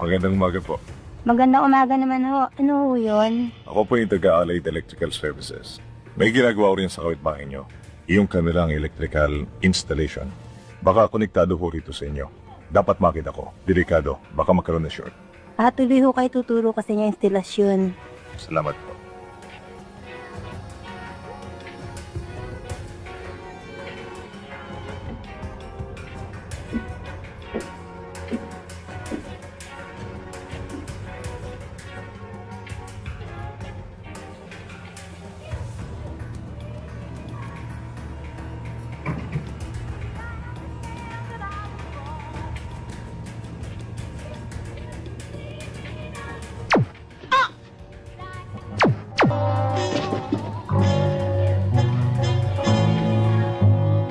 Magandang umaga po. Magandang umaga naman ho. Ano ho yun? Ako po yung taga-Allied Electrical Services. May ginagawa ko rin sa kapitbahay nyo. Yung kanilang electrical installation. Baka konektado ho rito sa inyo. Dapat makita ko. Delikado. Baka magkaroon na short. Tuloy ho kayo tuturo kasi niya instalasyon. Salamat po.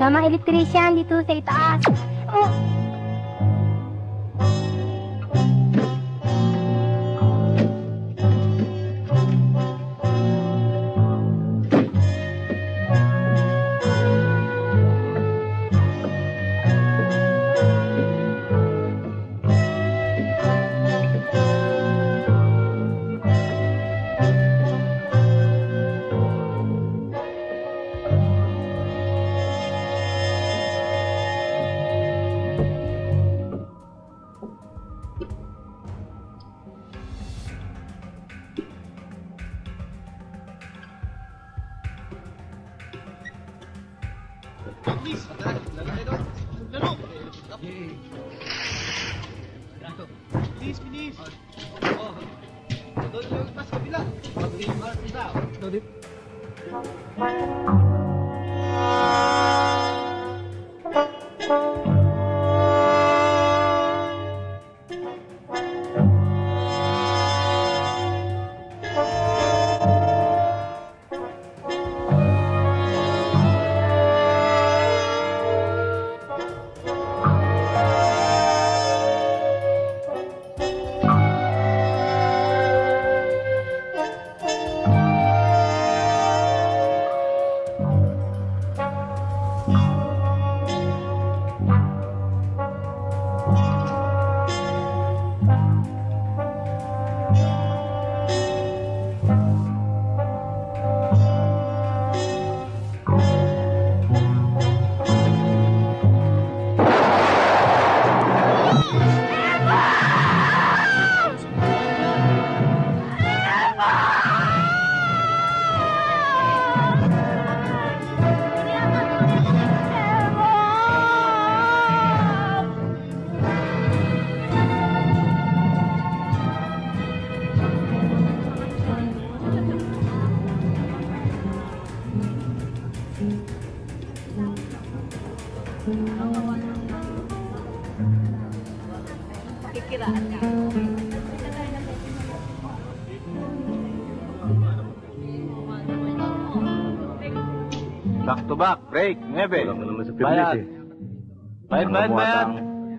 Tama, electrician dito sa itaas. Oh. Bilis, bilis! Oh. Doon yung pas kabila. Mag-remark isa. Doon. Kikiraan ka. Back to back, break, 9. Wala ka naman sa Bayad. privilege eh. Bayad.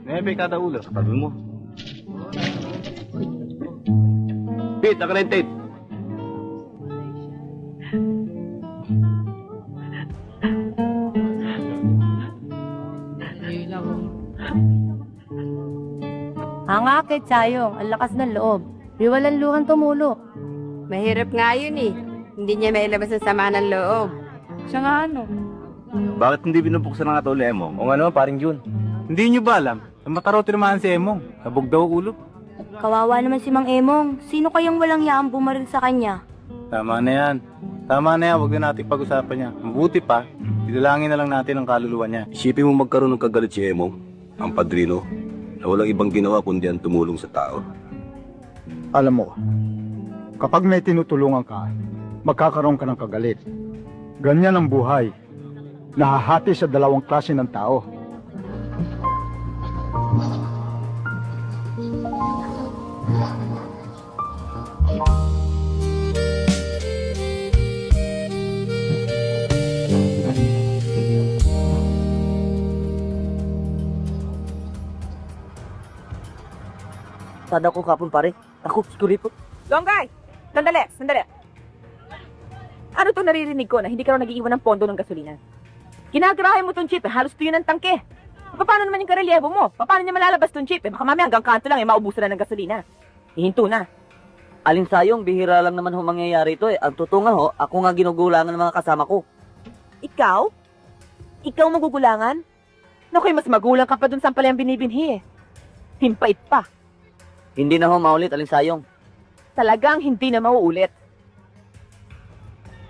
9 kada ulo. Sabi mo. Pete, naka-rented. Ang akit, sayong. Ang lakas ng loob. Di walang luhan tumulok. Mahirap nga yun eh. Hindi niya mailabas ang sama ng loob. Siya nga ano. Bakit hindi binubuksan ng atole mo? O ano, paring Jun. Hindi nyo ba alam? Ang matarote naman si Emong. Nabog daw ulo. Kawawa naman si Mang Emong. Sino kayang walang yaang bumaril sa kanya? Tama na yan. Huwag na natin pag-usapan niya. Mabuti pa, idalangin na lang natin ang kaluluwa niya. Isipin mo magkaroon ng kagalit si Emong, ang padrino, na walang ibang ginawa kundi ang tumulong sa tao. Alam mo, kapag may tinutulungan ka, magkakaroon ka ng kagalit. Ganyan ang buhay. Nahahati sa dalawang klase ng tao. Sada ko kapon pare. Ako, siguripot. Longgay! Sandali. Ano to naririnig ko na hindi ka raw nag-iiwan ng pondo ng gasolina? Ginagarahe mo tong chip, halos tuyo ng tangke. Paano naman yung karelyebo mo? Paano niya malalabas tong jeep? Baka mamaya hanggang kanto lang maubusan na ng gasolina. Ihinto na. Alin sayong, bihira lang naman ho mangyayari ito eh. Ang totoo nga ho, ako nga ginugulangan ng mga kasama ko. Ikaw? Ikaw magugulangan? Naku, mas magulang ka pa dun sa palayang binibinhi eh. Himpait pa. Hindi na ho maulit, alin sayong. Talagang hindi na mauulit.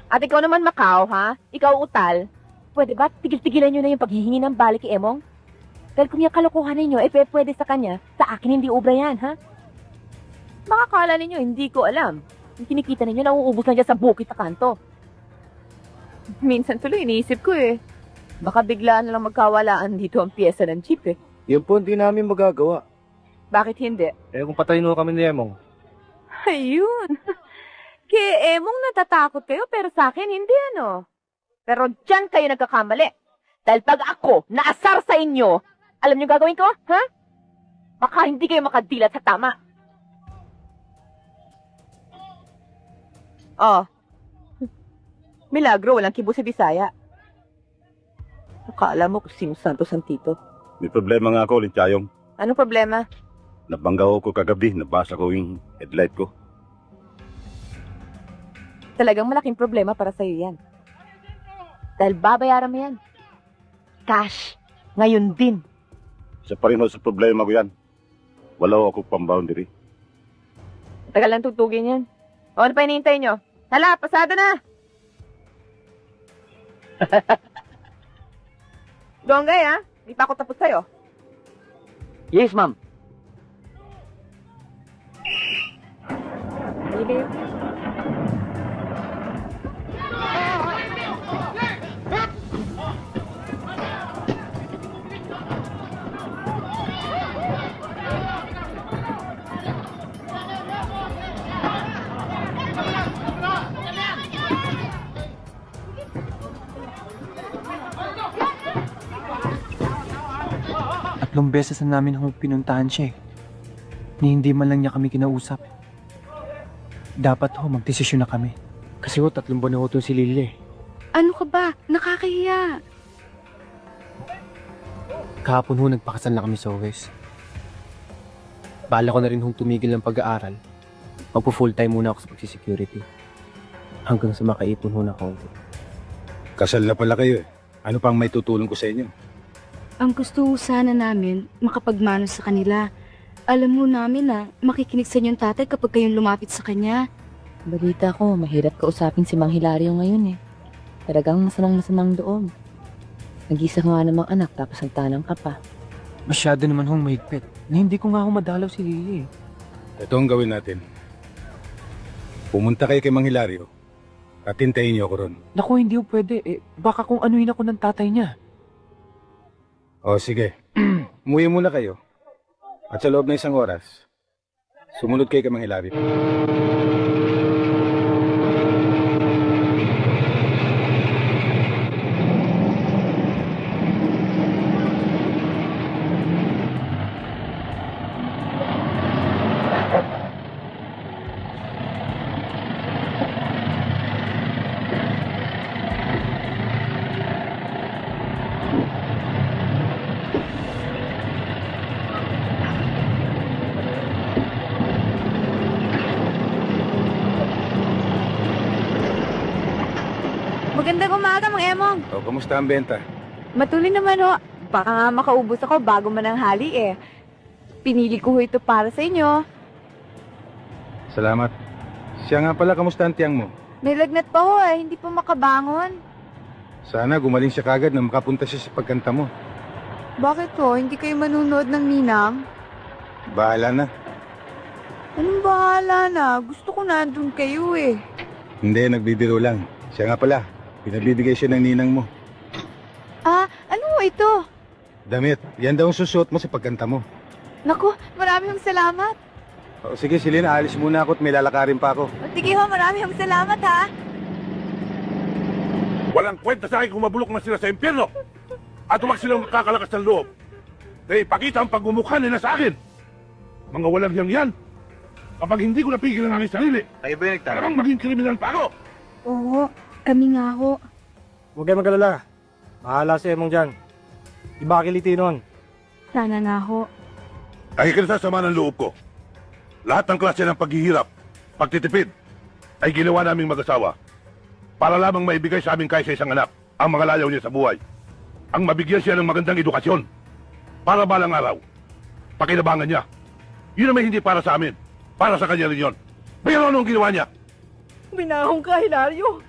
At ikaw naman, Macau, ha? Ikaw, Utal. Pwede ba tigil-tigilan nyo na yung paghihingi ng balik kay Emong? Dahil kung yung kalokohan ninyo, pwede sa kanya, sa akin hindi ubra yan, ha? Baka kala ninyo, hindi ko alam. Yung kinikita ninyo, nauubos na dyan sa bukit na kanto. Minsan tuloy, iniisip ko eh. Baka biglaan na lang magkawalaan dito ang pyesa ng jeep eh. Yun po, hindi namin magagawa. Bakit hindi? Kung patayin mo kami ni Emong. Ayun. Kay Emong natatakot kayo, pero sa akin hindi ano. Pero dyan kayo nagkakamali. Dahil pag ako naasar sa inyo, alam niyo gagawin ko, ha? Baka hindi kayo makadilat sa tama. Oh. Milagro, walang kibo sa Bisaya. Akala mo kung sino Santo Santito. May problema nga ako, Linchayong. Anong problema? Nabanggaw ko kagabi, nabasa ko yung headlight ko. Talagang malaking problema para sa'yo yan. Dahil babayaran mo yan. Cash. Ngayon din. Isa pa rin ho sa problema ko yan. Wala ho ako pang-boundary. Tagal lang tutugin yan. O, ano pa hinihintay nyo? Hala, pasado na! Donggay, ha? Di pa ako tapos sa'yo. Yes, ma'am. Tatlong beses na namin ho pinuntahan siya eh. Ni hindi man lang niya kami kinausap. Dapat ho, magdesisyon na kami. Kasi ho, 3 buwan na ho itong si Lilia eh. Ano ka ba? Nakakahiya. Kahapon ho, nagpakasal na kami sa West. Bala ko na rin hong tumigil ng pag-aaral. Magpo-full time muna ako sa pagsisecurity. Hanggang sa makaipon ho na konti. Kasal na pala kayo eh. Ano pang may tutulong ko sa inyo? Ang gusto sana namin, makapagmano sa kanila. Alam mo namin na makikinig sa inyong tatay kapag kayong lumapit sa kanya. Balita ko, mahirap kausapin si Mang Hilario ngayon eh. Talagang masamang loob. Nag-isa nga namang anak tapos nagtanang ka pa. Masyado naman hong mahigpit. Na hindi ko nga ho madalaw si Lily eh. Ito ang gawin natin. Pumunta kayo kay Mang Hilario at hintayin niyo ako ron. Naku, hindi ho pwede eh. Baka kung anuin ako ng tatay niya. O sige, umuwi muna kayo. At sa loob ng 1 oras, sumunod kayo kay Mang Hilario. Magandang umaga, Mang Emong. O, kamusta ang benta? Matuloy naman ho. Baka nga makaubos ako bago mananghali eh. Pinili ko ho ito para sa inyo. Salamat. Siya nga pala, kamusta ang tiyang mo? May lagnat pa ho eh, hindi pa makabangon. Sana gumaling siya kagad na makapunta siya sa pagkanta mo. Bakit ho? Hindi kayo manunood ng ninang? Bahala na. Anong bahala na? Gusto ko nandun kayo eh. Hindi, nagbibiro lang. Siya nga pala, pinabibigay siya ng ninang mo. Ah, ano ho ito? Damit, yan daw ang susuot mo sa pagkanta mo. Naku, maraming salamat. O, sige, Silina, alis muna ako at may lalakarin pa ako. O, sige ho, maraming salamat ha. Walang kwenta sa akin kung mabulok na sila sa impyerno. At huwag silang makakalakas ng loob. Na ipakita ang pagmumukha nila sa akin. Mga walang hiyang yan. Kapag hindi ko napigil ang aking sarili, Kayo ba yung nagtara? talagang maging kriminal pa ako. Oo, kami nga ho. Huwag kayo mag-alala. Mahala si Emong dyan. Iba kiliti nun. Sana nga ho. Ay kinasasama ng loob ko. Lahat ng klase ng paghihirap, pagtitipid, ay ginawa naming mag-asawa para lamang maibigay sa amin kahit sa isang anak ang mga layaw niya sa buhay. Ang mabigyan siya ng magandang edukasyon para balang araw, pakinabangan niya. Yun naman hindi para sa amin, para sa kanya rin yun. Pero anong ginawa niya? Minahong ka, Hilario.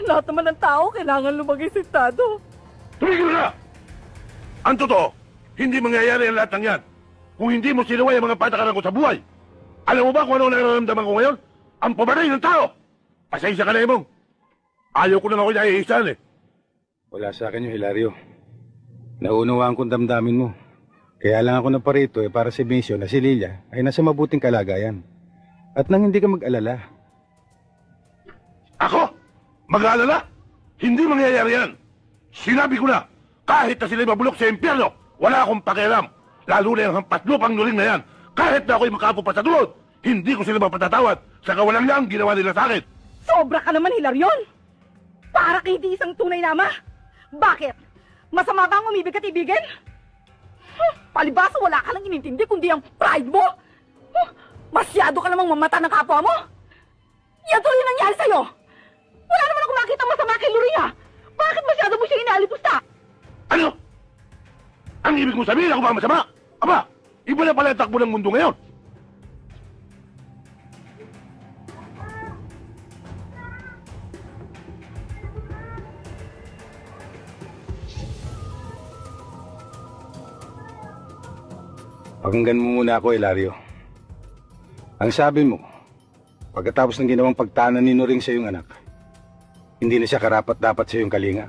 Lahat naman ng tao kailangan lumagay sa estado. Tumigil na! Ang totoo, hindi mangyayari ang lahat ng yan kung hindi mo sinuway ang mga patakaran ko sa buhay. Alam mo ba kung ano nararamdaman ko ngayon? Ang pabaray ng tao! Pasensya ka na, Emong. Ayaw ko na ako niya iisan eh. Wala sa akin yung Hilario. Naunawaan kong damdamin mo. Kaya lang ako naparito para si Vincent na si Lilia ay nasa mabuting kalagayan. At nang hindi ka mag-alala. Ako? Mag-aalala? Hindi mangyayari yan. Sinabi ko na, kahit na sila'y mabulok sa impyerno, wala akong pakialam. Lalo na yung hampatlupang nuling na yan. Kahit na ako'y makapo pa sa tulod, hindi ko sila mapatatawad sa kawalang lang ginawa nila sa akin. Sobra ka naman, Hilarion. Para kay di isang tunay na ama. Bakit? Masama ba ang umibig at ibigin? Palibasa wala ka lang inintindi kundi ang pride mo. Masyado ka namang mamata ng kapwa mo. Yan tuloy yung nangyari sa'yo. Wala naman ako makita masama kay Luria. Bakit masyado mo siya inaalipusta? Ano? Ang ibig mo sabihin ako ba masama? Aba, iba na pala ang takbo ng mundo ngayon. Pakinggan mo muna ako, Hilario. Ang sabi mo, pagkatapos ng ginawang pagtanan ni Noring sa iyong anak, hindi na siya karapat-dapat sa iyong kalinga.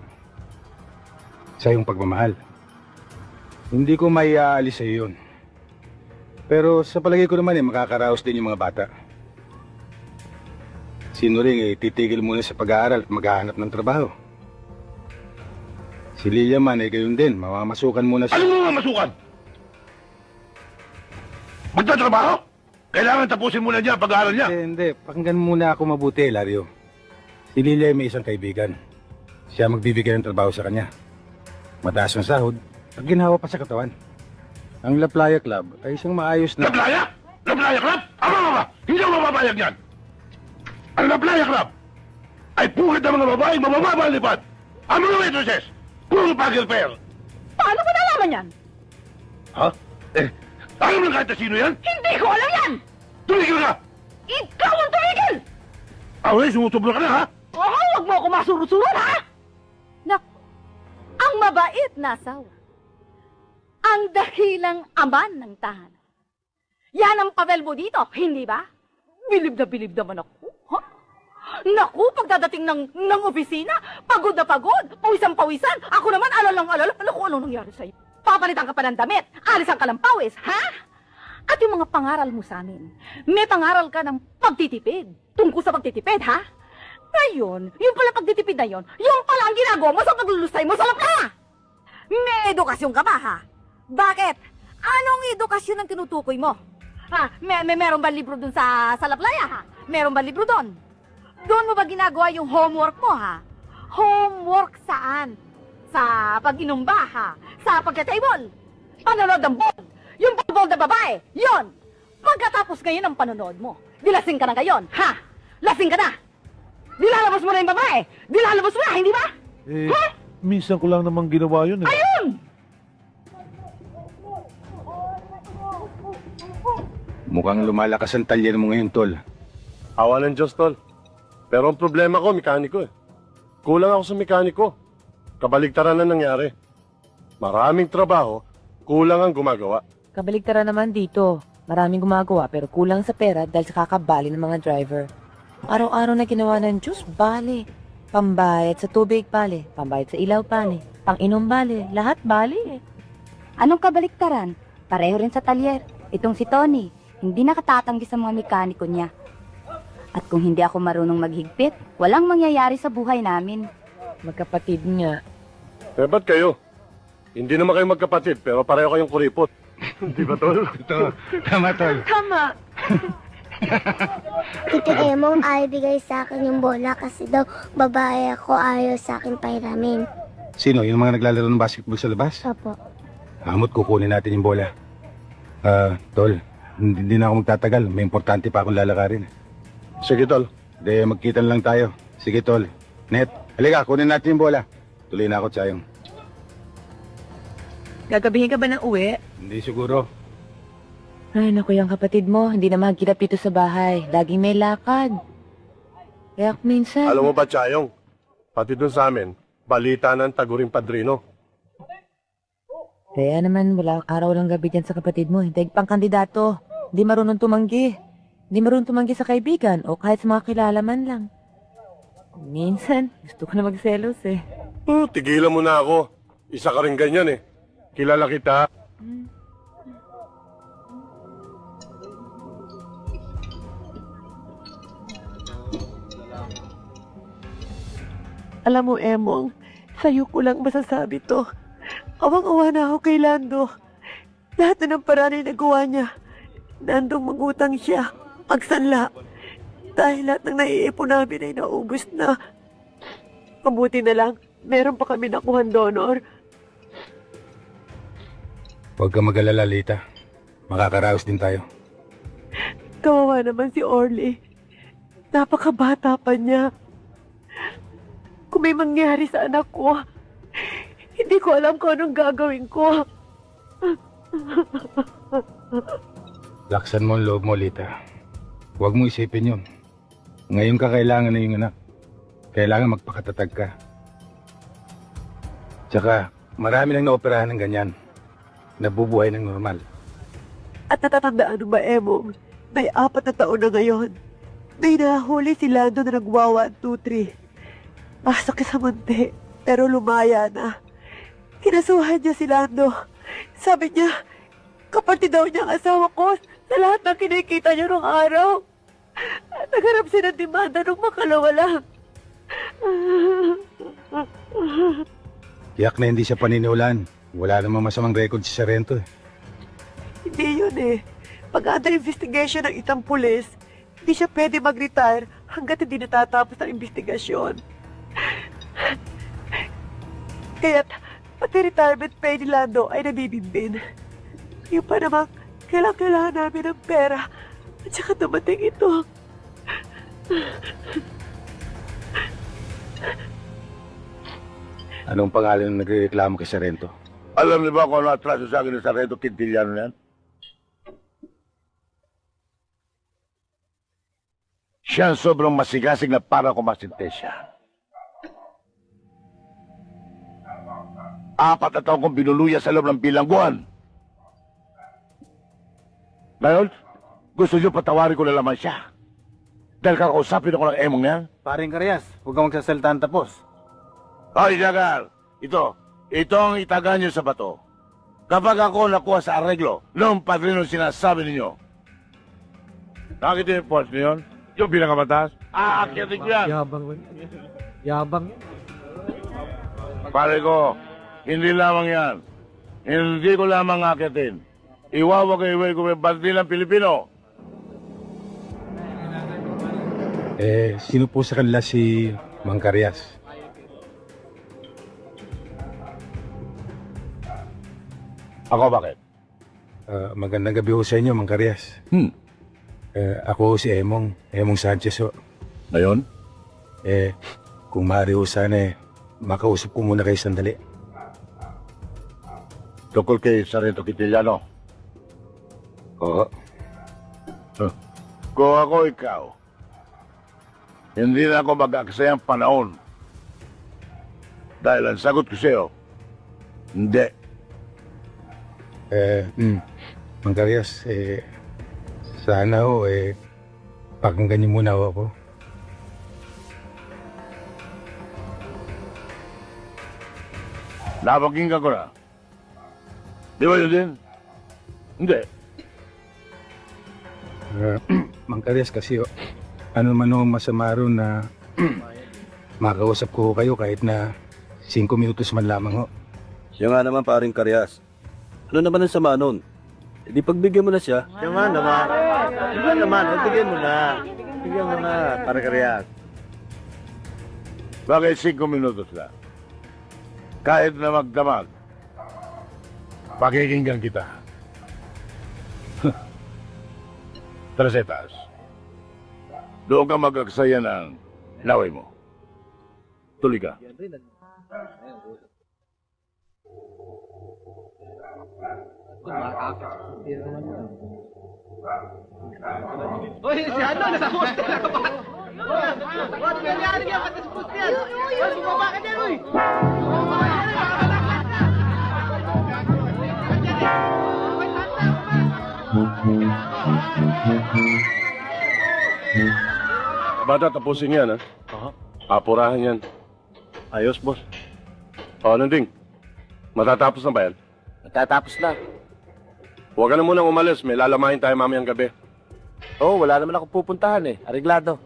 Sa iyong pagmamahal. Hindi ko may aalis sa iyo yun. Pero sa palagay ko naman makakaraos din yung mga bata. Si Noring titigil muna sa pag-aaral at maghahanap ng trabaho. Si Lilia man gayon din, mamamasukan muna sa... Ano mo mamamasukan? Magtatrabaho? Kailangan tapusin muna niya ang pag-aaral niya. Hindi. Pakinggan muna ako mabuti, Hilario. Si Lilia may isang kaibigan. Siya magbibigay ng trabaho sa kanya. Mataas ang sahod at ginawa pa sa katawan. Ang La Playa Club ay isang maayos na... La Playa? La Playa Club? Aba! Hindi ako mapapayag yan! Ang La Playa Club ay puhat ng mga babaeng mabababa ang lipad. Ang mga waitresses, puro pagilper. Paano mo nalaman yan? Ha? Alam lang kahit na sino yan? Hindi ko alam yan! Tumigil ka! Ikaw ang tumigil! Away, sumusobra ka na, ha? Oo, huwag mo ako masurusuran, ha? Naku, ang mabait na asawa. Ang dakilang aman ng tahanan. Yan ang papel mo dito, hindi ba? Bilib naman ako. Ha? Naku, pagdadating ng opisina, pagod na pagod, pawisan-pawisan. Ako naman, alala. Naku, ano nangyari sa'yo? Papalitan ka pa ng damit, alisan ka ng pawis, ha? At yung mga pangaral mo sa amin, may pangaral ka ng pagtitipid. Tungkol sa pagtitipid, ha? Ngayon, yung pala pagtitipid na yon, yung pala ang ginagawa mo sa paglulusay mo sa lapla! May edukasyon ka ba, ha? Bakit? Anong edukasyon ang tinutukoy mo? Ha? Meron ba libro dun sa laplaya, ha? Meron ba libro dun? Doon mo ba ginagawa yung homework mo, ha? Homework saan? Sa pag-inom ba, ha? Sa pagka-table? Panonood ng ball? Yung ball na babae? Yon! Pagkatapos ngayon ng panonood mo, dilasing ka na ngayon, ha? Lasing ka na! Dilalabas mo na yung babae! Dilalabas mo na, hindi ba? Ha? Minsan ko lang namang ginawa yun eh. Ayun! Mukhang lumalakas ang talyer mo ngayon, Tol. Awa ng Diyos, Tol. Pero ang problema ko, mekaniko eh. Kulang ako sa mekaniko. Kabaligtaran na nangyari. Maraming trabaho, kulang ang gumagawa. Kabaligtaran naman dito. Maraming gumagawa pero kulang sa pera dahil sa kakabali ng mga driver. Araw-araw na ginawa ng Diyos, bali. Pambayad sa tubig, bali. Pambayad sa ilaw, bali. Pang-inom, bali. Lahat, bali. Anong kabaliktaran? Pareho rin sa talyer. Itong si Tony, hindi nakatatanggi sa mga mekaniko niya. At kung hindi ako marunong maghigpit, walang mangyayari sa buhay namin. Magkapatid nga. Eh, ba't kayo? Hindi naman kayo magkapatid, pero pareho kayong kuripot. Di ba, Tol? Ito, tama, Tol. Tama! Tito Emong ay bigay sa akin yung bola kasi daw babae ako, ayaw sa akin pairamin. Sino? Yung mga naglalaro ng basketball sa labas? Opo. Hamot, kukunin natin yung bola. Tol, hindi na ako magtatagal. May importante pa akong lalakarin. Sige, tol. Hindi, magkita na lang tayo. Sige, Tol. Net, halika, kunin natin yung bola. Tuloy na ako, Chayong. Gagabihin ka ba ng uwi? Hindi siguro. Ay, naku, yung kapatid mo, hindi na magkilap dito sa bahay. Laging may lakad. Kaya minsan... Alam mo ba, Chayong? Pati dun sa amin, balita ng taguring padrino. Kaya naman, wala araw lang gabi dyan sa kapatid mo. Hindi pang kandidato. Hindi marunong tumanggi. Hindi marunong tumanggi sa kaibigan o kahit sa mga kilala man lang. Minsan, gusto ko na magselos eh. Tigilan mo na ako. Isa ka rin ganyan eh. Kilala kita. Alam mo, Emong, sa'yo ko lang masasabi to. Awang-awa na ako kay Lando. Lahat na ng paraan ay nagawa niya. Nandong mangutang siya, magsanla. Dahil lahat ng naiipon namin ay naubos na. Mabuti na lang, meron pa kami nakuhan donor. Huwag ka mag-alala, Lita. Makakaraos din tayo. Kawawa naman si Orly. Napakabata pa niya. Kung may mangyari sa anak ko, hindi ko alam kung anong gagawin ko. Laksan mo ang loob mo, Lita. Huwag mo isipin yun. Ngayon ka kailangan na yung anak. Kailangan magpakatatag ka. Tsaka, marami nang naoperahan ng ganyan. Nabubuhay ng normal. At natatandaan mo ba, Emong, may 4 na taon na ngayon. May nahuli si Lando na nagwawa 2-3. Pasok sa munti, pero lumaya na. Kinasuhan niya si Lando. Sabi niya, kapatid daw niya ang asawa ko sa lahat ng kinikita niya noong araw. At nagharap siya ng demanda nung makalawa lang. Tiyak na hindi siya paniniwalaan. Wala namang masamang record si Sarento eh. Hindi yun eh. Pag-under investigation ng itang pulis, hindi siya pwede mag-retire hanggat hindi natatapos ang investigasyon. Kaya't pati retirement pay ni Lando ay nabibimbin. Yung pa naman, kailangan namin ng pera at saka dumating ito. Anong pangalan ng nagreklamo kay Sarento? Alam niyo ba kung ano atraso sa akin ng Sarento Quintiliano yan? Siya ang sobrang masigasig na para kumasintesya. 4 na taon kong binuluya sa loob ng bilangguan. Ngayon, gusto niyo patawarin ko na lamang siya. Dahil kakausapin ako ng emong yan. Paring Karyas, huwag kang magsasaltaan tapos. Hoy, Jagar! Ito ang itaga niyo sa bato. Kapag ako nakuha sa arreglo, noong padrino sinasabi ninyo. Nakita yung post niyo yun? Yung pinakamatas? Aakyatin ko yan! Yabang. Pare ko, hindi lamang yan. Hindi ko lamang akyatin. Iwawagay-way ko may bandil ng Pilipino. Sino po sa kanila si Mang Karyas? Ako bakit? Magandang gabi ho sa inyo, Mang Karyas. Ako si Emong Sanchez ho. Ngayon? Kung maaari ho sana makausap ko muna kayo sandali. Tukol kay Sarento Quintiliano. Oo. Kung ako ikaw, hindi na ako mag-aksayang panahon. Dahil ang sagot ko sa'yo, hindi. Mang Karyas, sana ho, pakinggan niyo muna ho ako. Napakinggan ko na. Di ba yun din? Hindi. Mang Karyas, kasi ano man ho masama ron na makausap ko kayo kahit na 5 minutos man lamang ho. Siya nga naman, paring Karyas. Ano naman ang sama nun? Di pagbigyan mo na siya. Naman. Bigyan mo na. Bigyan mo na, para Karyas. Bakit 5 minutos lang? Kahit na magdamag. Pakikinggan kita. Trasetas, doon ka mag-aksaya ng laway mo. Tuloy ka. Uy, si ano, nasa poste na ka ba? What nangyari kaya pati sa poste yan? Uy, bumaba ka dyan, uy! Bata, tapusin yan, ha? Apurahan yan. Ayos, boss. O, ano ding? Matatapos na ba yan? Matatapos na. Huwag ka na munang umalis. May lalamahin tayo mamayang gabi. Oo, wala naman ako pupuntahan eh. Areglado.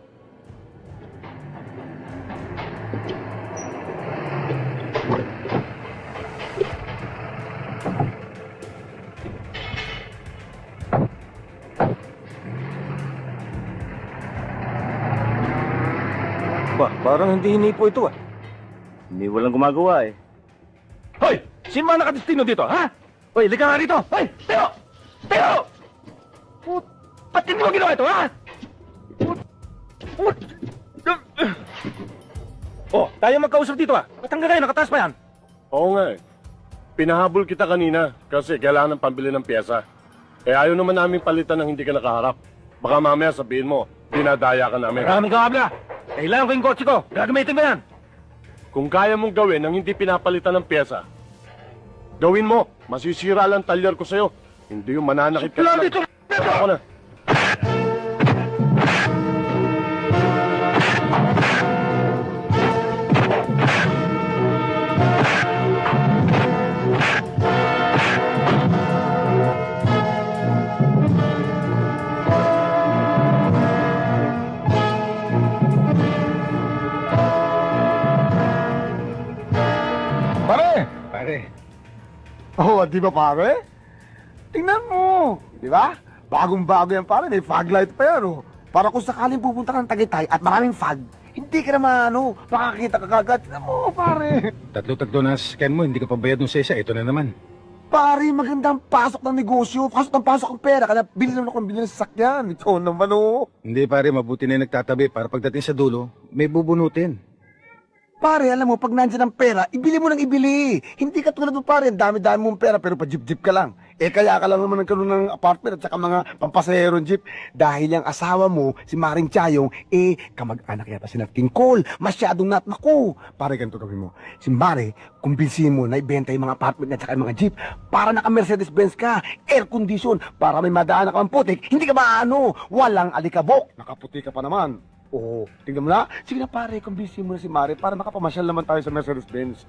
Parang hindi hinipo ito ah. Hindi walang gumagawa eh. Hoy! Sino ba nakadestino dito, ha? Hoy, lika nga rito! Hoy! Teo! Teo! Ba't hindi mo ginawa ito, ha? Oh, tayo magkausap dito, ha? Ba't hanggang ngayon nakataas pa yan? Oo nga eh. Pinahabol kita kanina kasi kailangan ng pambili ng pyesa. Eh ayaw naman namin palitan ng hindi ka nakaharap. Baka mamaya sabihin mo, dinadaya ka namin. Maraming kaabla! Kailangan ko yung kotse ko. Gagamitin ko yan. Kung kaya mong gawin ng hindi pinapalitan ng pyesa, gawin mo. Masisira lang talyer ko sa'yo. Hindi yung mananakit ka lang. Ako na. Pare. Oh, di ba pare? Tingnan mo. Di ba? Bagong-bago yan pare. May fog light pa yan, oh. Para kung sakaling pupunta ka ng Tagaytay at maraming fog, hindi ka naman, makakakita ka kagad. Tingnan mo, pare. Tatlo-tatlo na scan mo, hindi ka pa bayad ng sesa. Ito na naman. Pare, magandang pasok ng negosyo. Pasok ang pera. Kaya bili naman ako ng bili ng sasakyan. Ito naman, oh. Hindi pare, mabuti na yung nagtatabi para pagdating sa dulo, may bubunutin. Pare, alam mo, pag nandyan ang pera, ibili mo nang ibili. Hindi ka tulad mo, pare. Ang dami-dami mong pera, pero pa jeep-jeep ka lang. Eh, kaya ka lang naman nagkaroon ng apartment at saka mga pampasaherong jeep. Dahil yung asawa mo, si Maring Chayong, kamag-anak yata si Nat King Cole. Masyadong natnaku. Pare, ganito gawin mo. Si Mare, kumbinsin mo na ibenta yung mga apartment at saka yung mga jeep para naka-Mercedes-Benz ka, air condition, para may madaan ka ng putik. Hindi ka maano, walang alikabok. Nakaputi ka pa naman. Oo, tingnan mo na. Sige na pare, kumbinsin mo na si Mare para makapamasyal naman tayo sa Mercedes-Benz.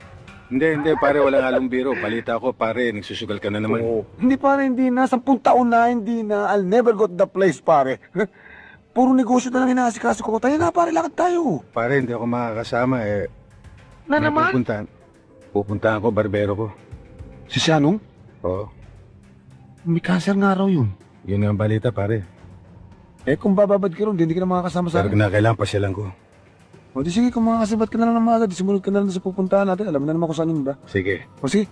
Hindi pare, walang halong biro. Balita ko pare, nagsusugal ka na naman. Oo. Hindi pare, hindi na. 10 taon na, hindi na. I'll never go to the place, pare. Puro negosyo na lang inaasikaso ko. Tayo na pare, lakad tayo. Pare, hindi ako makakasama eh. Na naman? Pupuntahan ko, barbero ko. Si Sianong? Oo. May cancer nga raw yun. Yun ang balita pare. Eh kung bababad ka ron, hindi ka na makakasama sa Pero akin. na kailangan pasyalan ko. O di sige, kung makakasabat ka na lang ng mga agad, sumunod ka na lang sa pupuntahan natin. Alam mo na naman kung saan yun ba? Sige. O sige.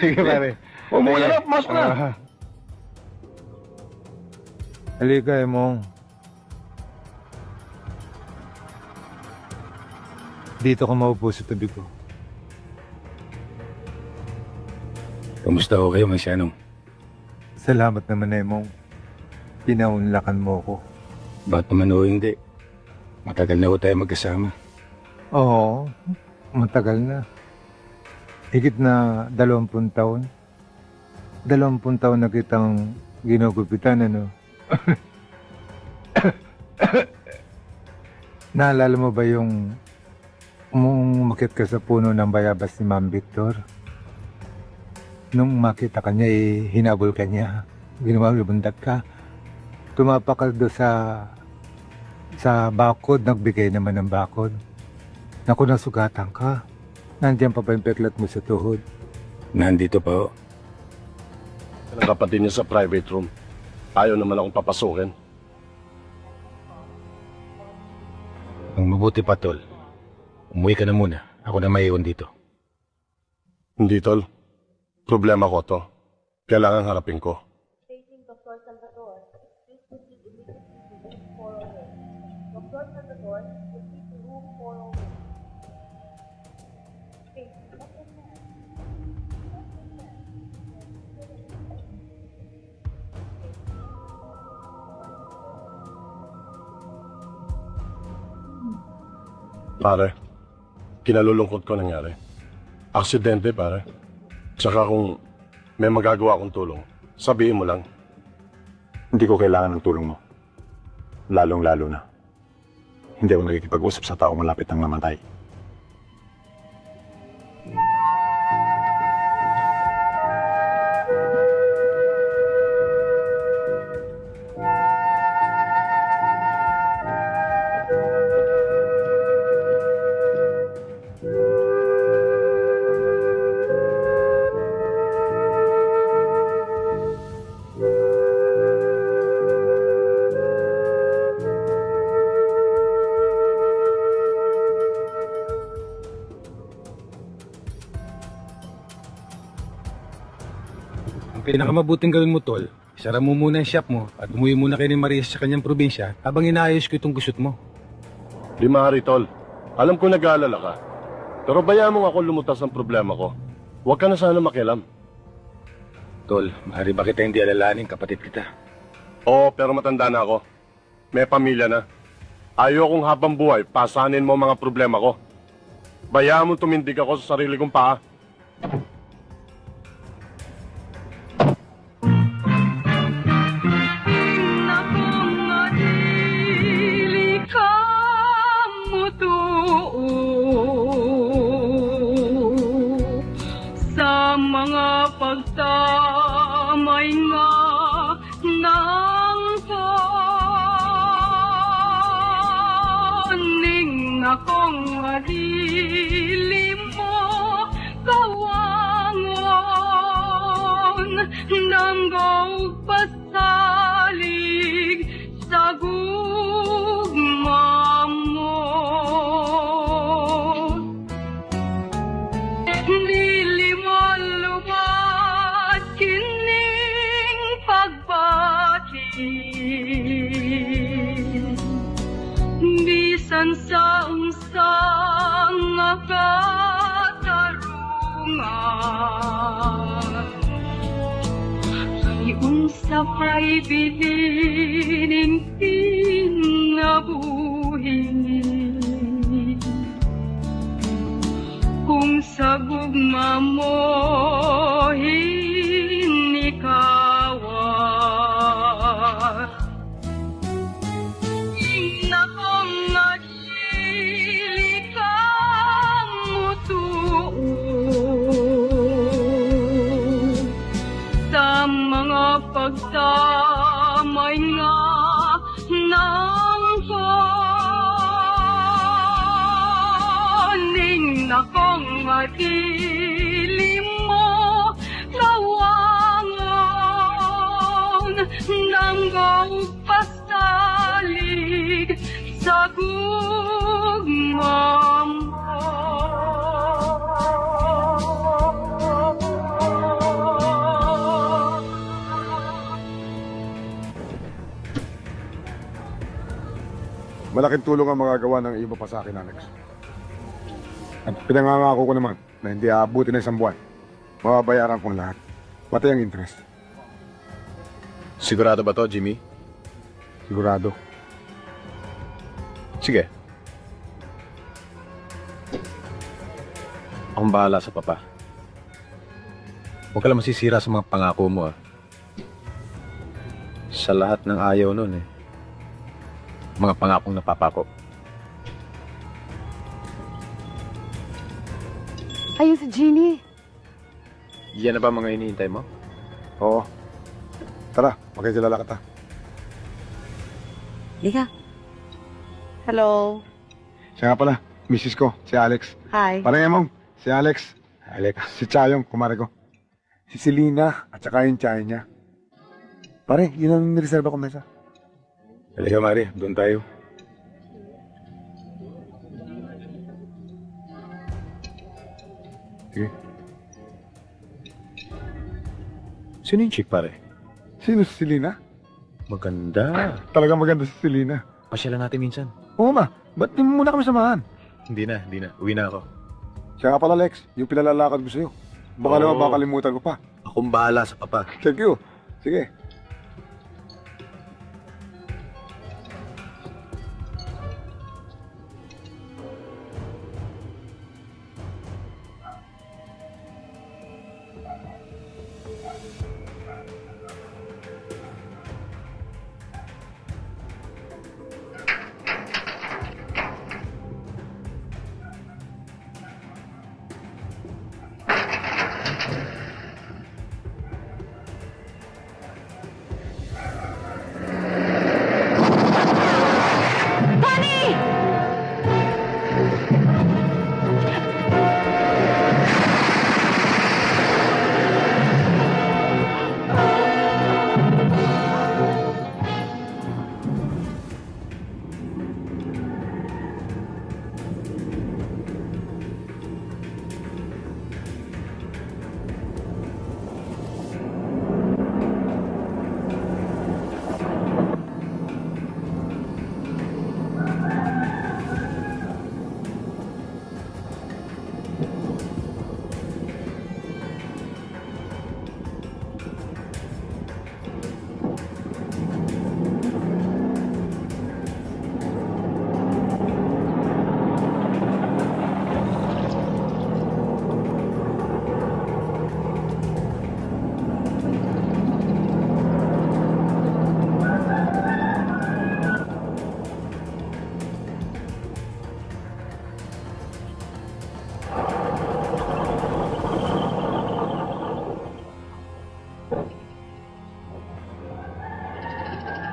Sige pare. O muna na, pumasok na. Halika, Emong. Dito ka maupo sa tabi ko. Kamusta ho kayo, Mansyano? Salamat naman, Emong. Pinaunlakan mo ko. Ba't naman ho hindi? Matagal na ho tayo magkasama. Oo, matagal na. Higit na 20 taon. 20 taon na kitang ginugupitan, ano? Naalala mo ba yung umakit ka sa puno ng bayabas ni Ma'am Victor? Nung makita ka niya, hinabol ka niya. Ginawa bundag ka. Tumapak ka doon sa bakod, nagbigay naman ng bakod. Naku, nasugatan ka. Nandiyan pa ba yung peklat mo sa tuhod? Nandito pa ho. Ang kapatid niya sa private room. Ayaw naman akong papasukin. Ang mabuti pa, Tol. Umuwi ka na muna. Ako na maiwan dito. Hindi, Tol. Problema ko to. Kailangan harapin ko. Pare, kinalulungkot ko nangyari. Aksidente, pare. Tsaka kung may magagawa akong tulong, sabihin mo lang. Hindi ko kailangan ng tulong mo. Lalong-lalo na. Hindi ako nakikipag-usap sa taong malapit ng namatay. Ang pinakamabuting gawin mo, Tol, isara mo muna yung shop mo at umuwi muna kayo ni Maria sa kanyang probinsya habang inaayos ko itong gusot mo. Di maaari, Tol. Alam ko nag-aalala ka. Pero bayaan mo ako lumutas ang problema ko. Huwag ka na sana makialam. Tol, maaari ba kita hindi alalahanin, kapatid kita? Oo, pero matanda na ako. May pamilya na. Ayokong habang buhay, pasanin mo mga problema ko. Bayaan mo tumindig ako sa sarili kong paa. Sa mga pagtamay nga ng paning akong madilim mo kawangon nanggaw pasalig sa gugma mo. Bisan sa unsang katarungan iunsa pa'y bilining kinabuhi kung sa gugma mo hinikawan. Sa mga pagtamay nga ng paning akong madilim mo kawangon nanggaw pasalig sa gugma mo. Malaking tulong ang magagawa ng iba pa sa akin, Alex. At pinangangako ko naman na hindi aabuti na isang buwan. Mababayaran kong lahat. Pati ang interest. Sigurado ba to, Jimmy? Sigurado. Sige. Akong bahala sa papa. Huwag ka lang masisira sa mga pangako mo, ah. Sa lahat ng ayaw nun, eh. Mga pangakong napapako. Ayun si Jeannie. Yan na ba mga iniintay mo? Oo. Tara, makikilala kita. Lika. Hello. Siya nga pala, misis ko, si Alex. Hi. Parang Emong, si Alex. Si Chayong, kumare ko. Si Selena, at saka yung Chay niya. Pare, yun ang nireserva ko mesa. Halika, Mari, doon tayo. Sige. Sino yung chick, pare? Sino si Selena? Maganda. Talagang maganda si Selena. Pasyalan natin minsan. Oo ma, ba't di mo muna kami samahan? Hindi na. Uwi na ako. Siya nga pala Lex, yung pinalalakad ko sa'yo. Baka naman makalimutan ko pa. Akong bahala sa papa. Thank you. Sige.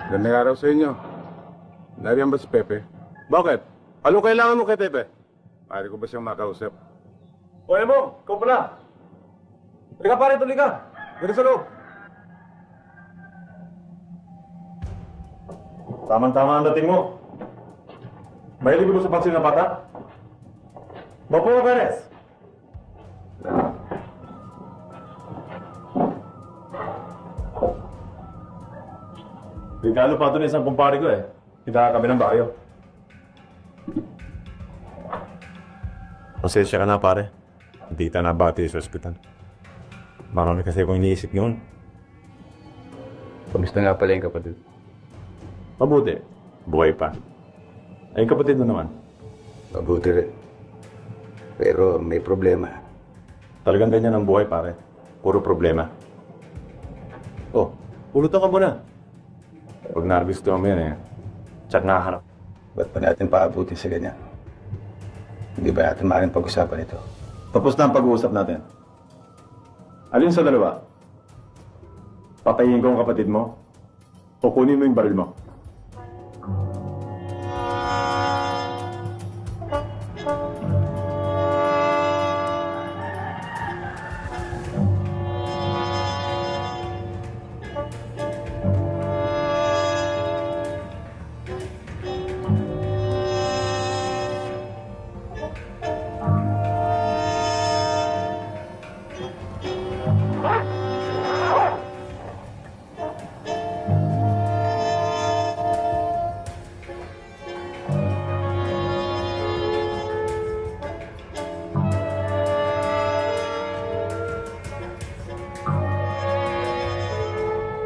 Gandang araw sa inyo. Nariyan ba si Pepe? Bakit? Anong kailangan mo kay Pepe? Pare ko ba siyang makausap? O Emong, ikaw pala. Halika pare, tuloy ka. Dito sa loob. Tama-tama ang dating mo. Mahilig mo sa pansin ng bata? Mapo ka, Perez. Regalo pa ito ng isang kumpare ko eh. Kita kami ng bayo. Pasensya ka na, pare. Hindi ta nabati sa ospital. Marami kasi akong iniisip yun. Kamusta nga pala yung kapatid? Mabuti. Buhay pa. Ay, yung kapatid mo naman. Mabuti rin. Pero may problema. Talagang ganyan ang buhay, pare. Puro problema. Oh, pulutan ka muna. Pag nagustuhan mo yan eh, tsak nakahanap. Ba't pa natin paabutin sa ganyan? Hindi ba natin maaaring pag-usapan ito? Tapos na ang pag-uusap natin. Alin sa dalawa? Patayin ko ang kapatid mo o kunin mo yung baril mo?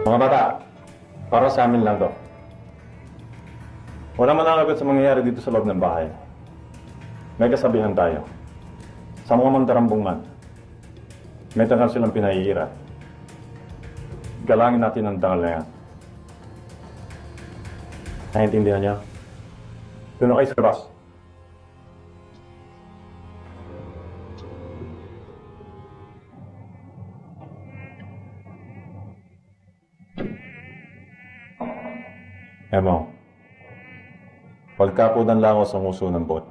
Mga bata, para sa amin lang to. Wala manangagot sa mangyayari dito sa loob ng bahay. May kasabihan tayo. Sa mga mandarambong man, may tangal silang pinahihira. Galangin natin ang tangal na yan. Naintindihan niya? Doon na kayo sa labas. Emo, pagkapudan lang ako sa nguso ng bot,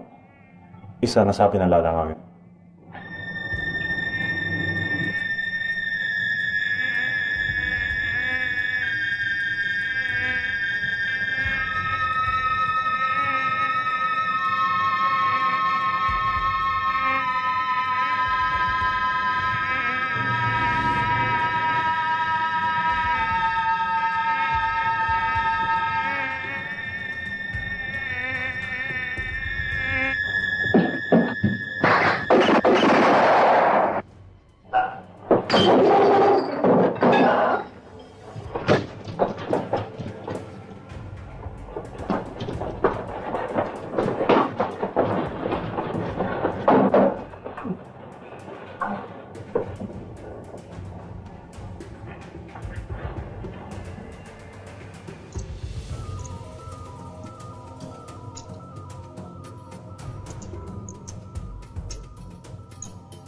isa na sa pinalalangawin.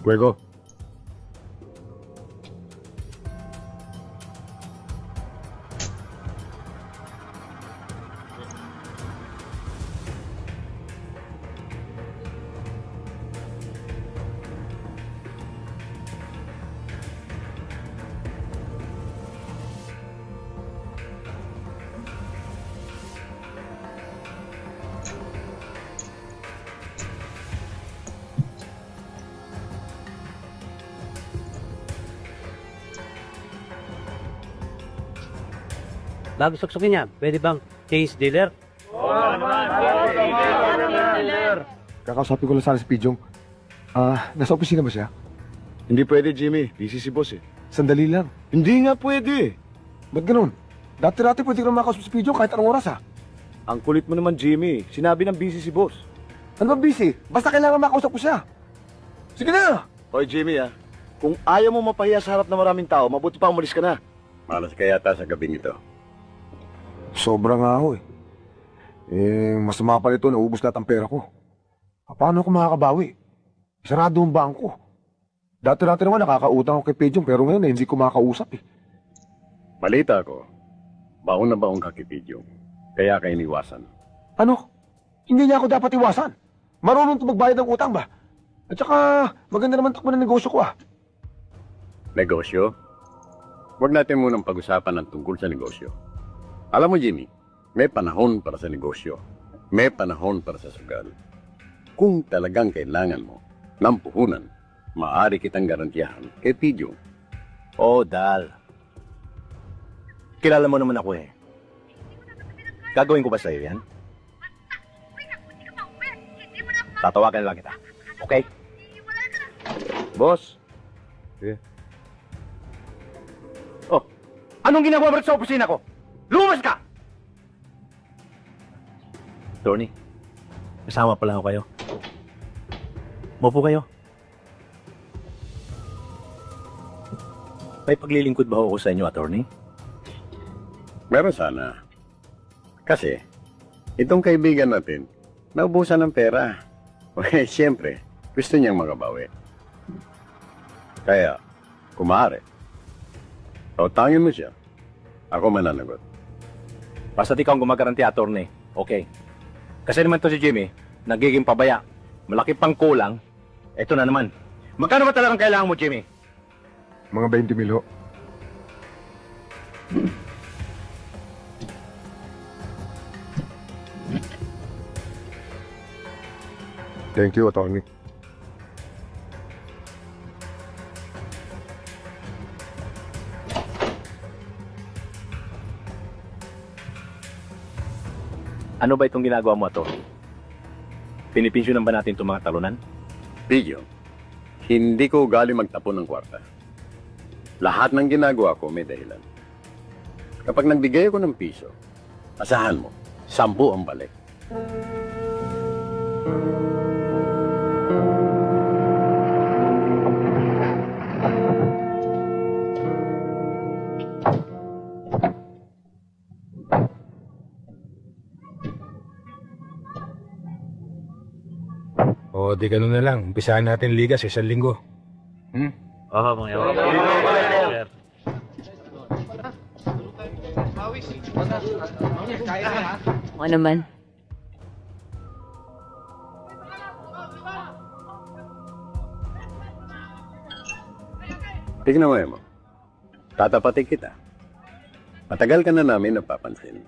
Fuego. Bago suksukin niya, pwede bang change dealer? Kakausapin ko lang sana si Pijong. Nasa opisina ba siya? Hindi pwede, Jimmy. Busy si boss eh. Sandali lang. Hindi nga pwede. Ba't ganun? Dati-dati pwede ko na makausap si Pijong kahit anong oras Ang kulit mo naman, Jimmy. Sinabi ng busy si boss. Ano ba busy? Basta kailangan makausap ko siya. Sige na! Hoy, Jimmy kung ayaw mo mapahiya sa harap ng maraming tao, mabuti pa umalis ka na. Malas ka yata sa gabing ito. Sobra nga ako masama pa nito, naubos lahat ang pera ko. Paano ako makakabawi? Sarado ang bangko. Dati-dati naman nakakautang ako kay Pejong pero ngayon hindi ko makakausap Balita ko, baon na baon ka kay Pidyo. Kaya ka iniwasan. Ano? Hindi niya ako dapat iwasan. Marunong to magbayad ng utang ba? At saka maganda naman takbo ng negosyo ko Negosyo? Huwag natin munang pag-usapan ng tungkol sa negosyo. Alam mo, Jimmy, may panahon para sa negosyo. May panahon para sa sugal. Kung talagang kailangan mo ng puhunan, maaari kitang garantiyahan kay Pidyo. Dal. Kilala mo naman ako Gagawin ko ba sa'yo yan? Tatawagan lang kita. Okay? Boss. Anong ginagawa mo sa opisina ko? Lumas ka! Attorney, kasama pala ako kayo. Maupo kayo. May paglilingkod ba ako sa inyo, attorney? Meron sana. Kasi, itong kaibigan natin, naubusan ng pera. Siyempre, gusto niyang makabawi. Kaya, kumare, tautangin mo siya. Ako mananagot. Basta ikaw ang gumagaranti, attorney. Okay. Kasi naman to si Jimmy, nagiging pabaya. Malaki pang kulang. Ito na naman. Magkano ba talagang kailangan mo, Jimmy? Mga 20 mil Thank you, attorney. Ano ba itong ginagawa mo, attorney? Pinipensyonan ba natin itong mga talunan? Pidyo, hindi ko ugali magtapon ng kwarta. Lahat ng ginagawa ko may dahilan. Kapag nagbigay ako ng piso, asahan mo, 10 ang balik. Di ganun na lang. Umpisahan natin liga sa 1 linggo. Oo, mga O naman. Tignan mo, Emo. Tatapatin kita. Matagal ka na namin napapansin.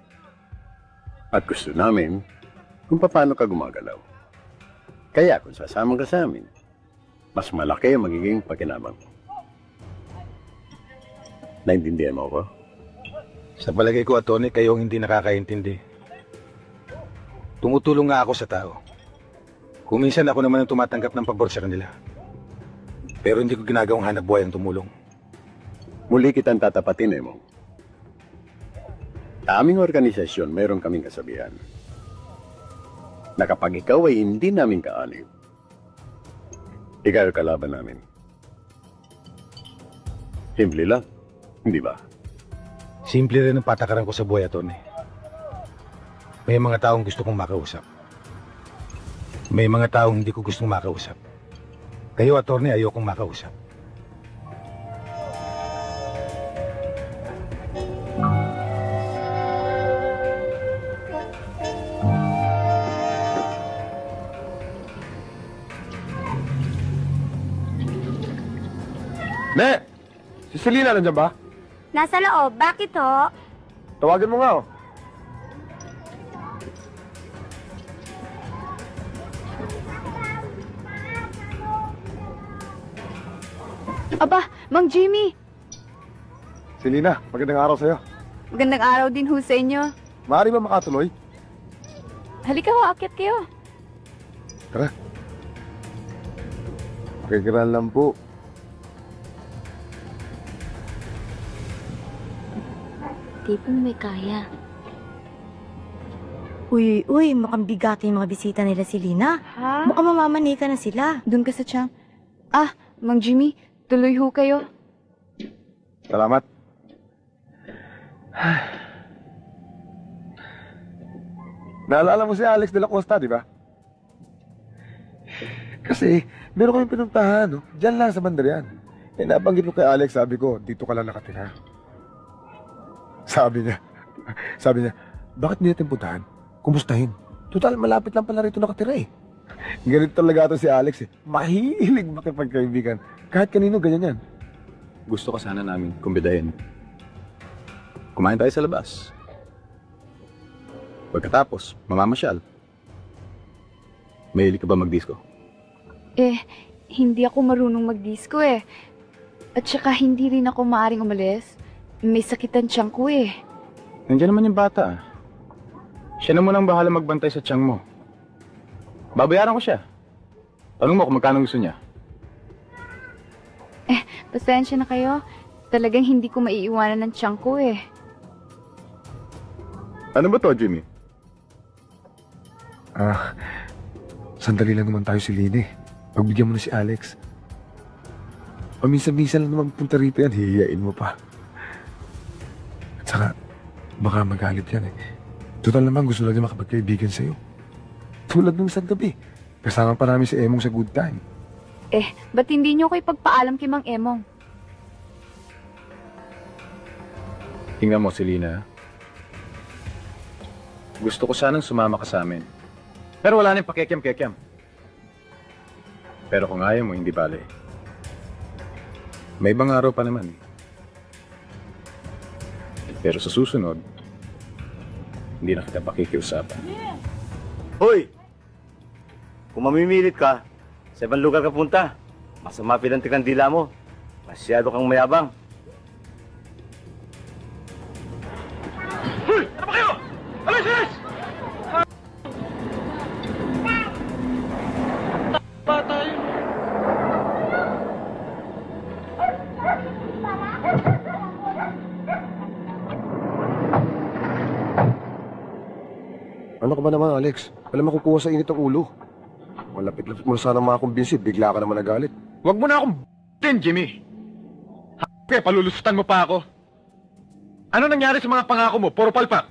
At gusto namin kung paano ka gumagalaw. Kaya kung sasama ka sa amin, mas malaki ang magiging pakinabang mo. Naintindihan mo ko? Sa palagay ko, attorney, kayo ang hindi nakakaintindi. Tumutulong nga ako sa tao. Kung minsan ako naman ang tumatanggap ng pabor sa kanila. Pero hindi ko ginagawang hanap buhay ang tumulong. Muli kitang tatapatin, Emo. Sa aming organisasyon, mayroon kaming kasabihan na kapag ikaw ay hindi namin kaanib, ikaw ang kalaban namin. Simple lang, hindi ba? Simple rin ang patakaran ko sa buhay, attorney. May mga taong gusto kong makausap. May mga taong hindi ko gustong makausap. Kayo, attorney, ayokong makausap. Ne! Si Selena nandiyan ba? Nasa loob. Bakit ho? Tawagan mo nga, oh. Aba, Mang Jimmy, Selena, magandang araw sa'yo. magandang araw din ho sa inyo. Maaari ba makatuloy? Halika ho, akyat kayo. Tara. Pakikiran lang po. Tipong may kaya. Uy, mukhang bigato yung mga bisita nila si Lina. Ha? Mukhang mamamanika na sila. Doon ka sa tiyang. Ah, Mang Jimmy, tuloy ho kayo. Salamat. Naalala mo si Alex de la Costa, di ba? Kasi, meron kaming pinuntahan, no? Diyan lang sa Mandarian. Eh, nabanggit ko kay Alex, sabi ko, dito ka lang nakatira. Sabi niya, bakit hindi natin puntahan? Kumustahin? Total, malapit lang pala rito nakatira eh. Ganito talaga ito si Alex eh. Mahilig makipagkaibigan. Kahit kanino, ganyan yan. Gusto ka sana namin kumbidahin. Kumain tayo sa labas. Pagkatapos, mamamasyal. Mahilig ka ba magdisco? Hindi ako marunong magdisco eh. At saka hindi rin ako maaring umalis. May sakitan tiyang ko eh. Nandiyan naman yung bata. Siya na munang bahala magbantay sa tiyang mo. Babayaran ko siya. Tanong mo kung magkano gusto niya. Pasensya na kayo. Talagang hindi ko maiiwanan ng tiyang ko eh. Ano ba to, Jimmy? Sandali lang naman tayo si Lini. Pagbigyan mo na si Alex. Paminsan-minsan lang naman punta rito yan, hihiyain mo pa. At saka, baka magalit yan eh. Total naman gusto lang niya makapagkaibigan sa'yo. Tulad nung isang gabi. Kasama pa namin si Emong sa good time. Ba't hindi niyo ko ipagpaalam kay Mang Emong? Tingnan mo, Selena. Gusto ko sanang sumama ka sa amin. Pero wala nang pakikiam-kiam. Pero kung ayaw mo, hindi bale. May ibang araw pa naman. Pero sa susunod, hindi na kita pakikiusapan. Hoy! Kung mamimilit ka, sa ibang lugar ka punta. Masama pilantik ang dila mo. Masyado kang mayabang. Hoy! Ano ba kayo? Alis! Ba tayo? Ano ka ba naman, Alex? Alam mo kukuha sa init ang ulo. Malapit-lapit mo na sana mga kumbinsi, bigla ka naman nagalit. Huwag mo na akong b***in, Jimmy. Kaya palulusutan mo pa ako. Ano nangyari sa mga pangako mo? Puro palpak.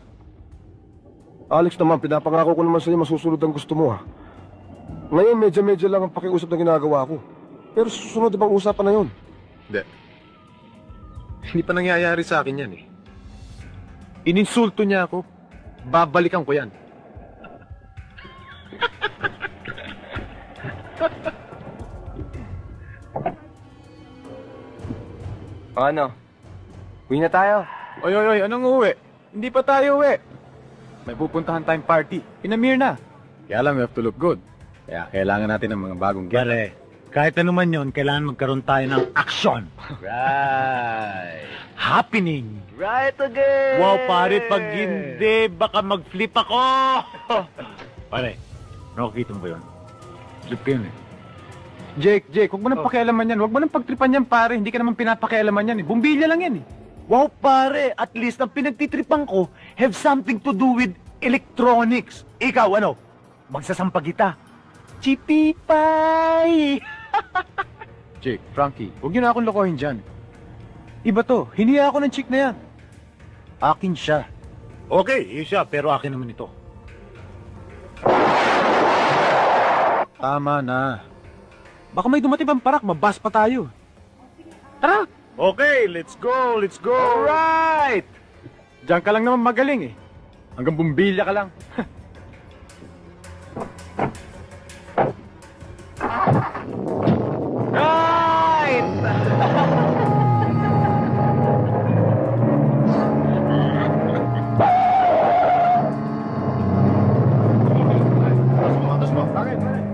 Alex naman, pinapangako ko naman sa'yo masusunod ang gusto mo ha. Ngayon, medya-medya lang ang pakiusap na ginagawa ko. Pero susunod ibang usapan na yun. Hindi pa nangyayari sa akin yan eh. Ininsulto niya ako. Babalikan ko yan. Ano? Uwi na tayo. Oy, anong uwi? Hindi pa tayo uwi. May pupuntahan tayong party. Pinamir na. Kaya lang, we have to look good. Kaya kailangan natin ng mga bagong gear. Pare, kahit ano man yun, kailangan magkaroon tayo ng action. Right. Happening. Right again! Wow, pare, pag hindi, baka mag-flip ako. Pare, nakikita mo ba yun? Flip ko yun eh. Jake, huwag mo nang pakialaman yan. Huwag mo nang pagtripan yan, pare. Hindi ka naman pinapakialaman yan eh. Bumbilya lang yan eh. Wow, pare, at least ang pinagtitripan ko have something to do with electronics. Ikaw, ano? Magsasampag kita. Chipipay! Jake, Frankie, huwag niyo na akong lokohin dyan. Iba to. Hiniya ako ng chick na yan. Akin siya. Okay, yun siya, pero akin naman ito. Tama na. Baka may dumating pang parak, mabas pa tayo. Tara! Okay, let's go, let's go! Alright! Diyan ka lang naman magaling eh. Hanggang bumbilya ka lang. Right!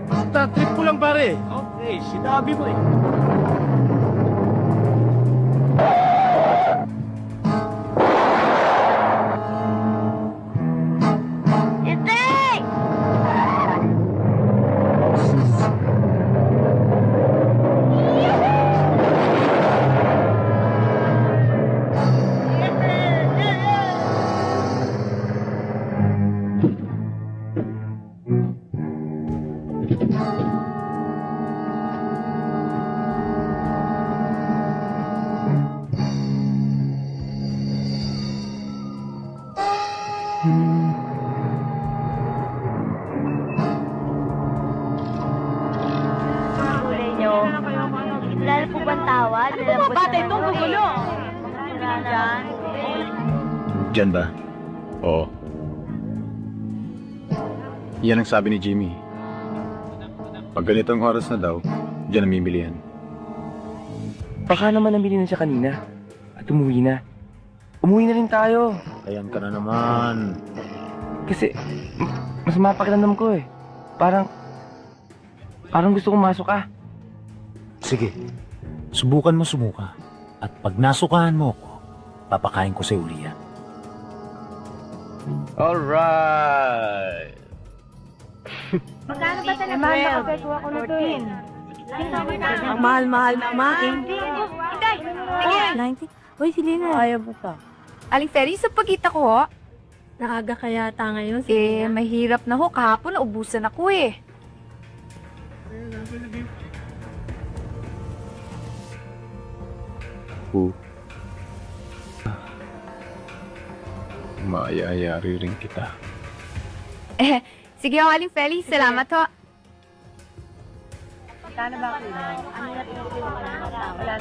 Basta trip ko lang pare. Okay, sinabi mo eh. Wala po bang tawad? Ano mga bata itong gugulo? Diyan ba? Oo. Yan ang sabi ni Jimmy. Pag ganitong oras na daw, diyan namimili yan. Baka naman nabili na siya kanina. At umuwi na. Umuwi na rin tayo. Ayan ka na naman. Kasi, masama pakiramdam ko eh. Parang gusto kong masok ah. Sige, subukan mo sumuka. At pag nasukahan mo ako, papakain ko sa uli yan. Alright! Magkano ba talaga? Nakapagawa ko na to eh. Ang mahal-mahal na umaking. 90? Uy, si Lina. Ayaw mo pa. Aling Ferry, sa pagkita ko ho. Naaga kaya ta ngayon. Mahirap na ho. Kahapon, naubusan ako eh. Maayayari rin kita. Sige ho, Aling Ferry. Salamat ho. Magkano ba ako? Ano na tinutulungan ng mga tao? Wala.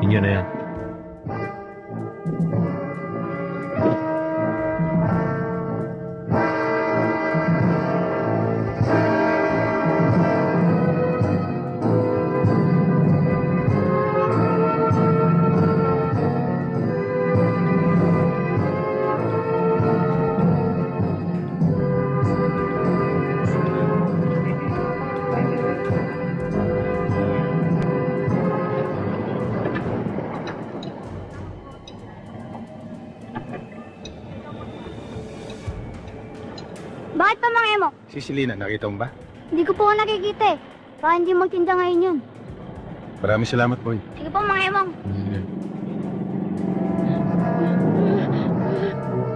Inyo na yan. Bakit pa mga emo? Si Selena, nakita mo ba? Hindi ko po nakikita eh. Baka hindi magtinda ngayon yun. Maraming salamat, boy. Sige po mga emong.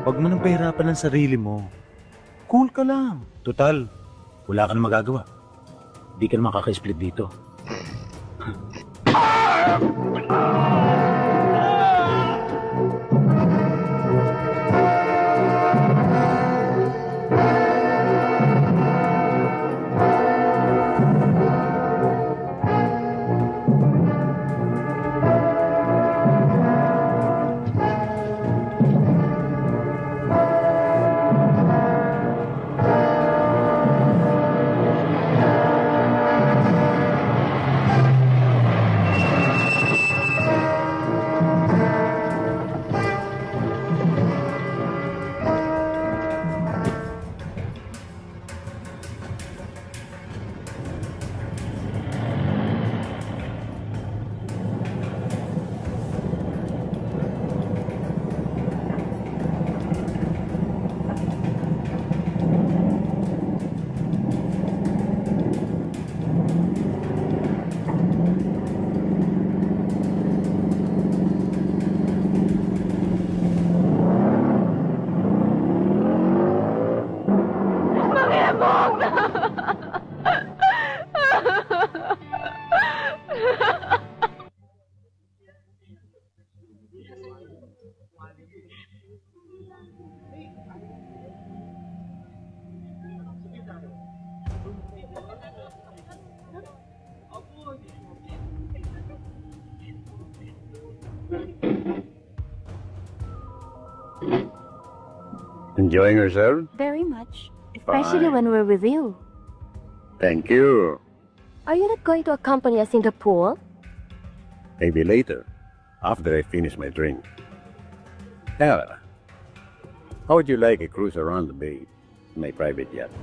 Huwag mo nang pahirapan ang sarili mo. Cool ka lang. Total, wala ka na magagawa. Di ka na makaka-split dito. Enjoying yourself? Very much. Especially Fine. when we're with you. Thank you. Are you not going to accompany us in the pool? Maybe later, after I finish my drink. However, how would you like a cruise around the bay in my private yacht?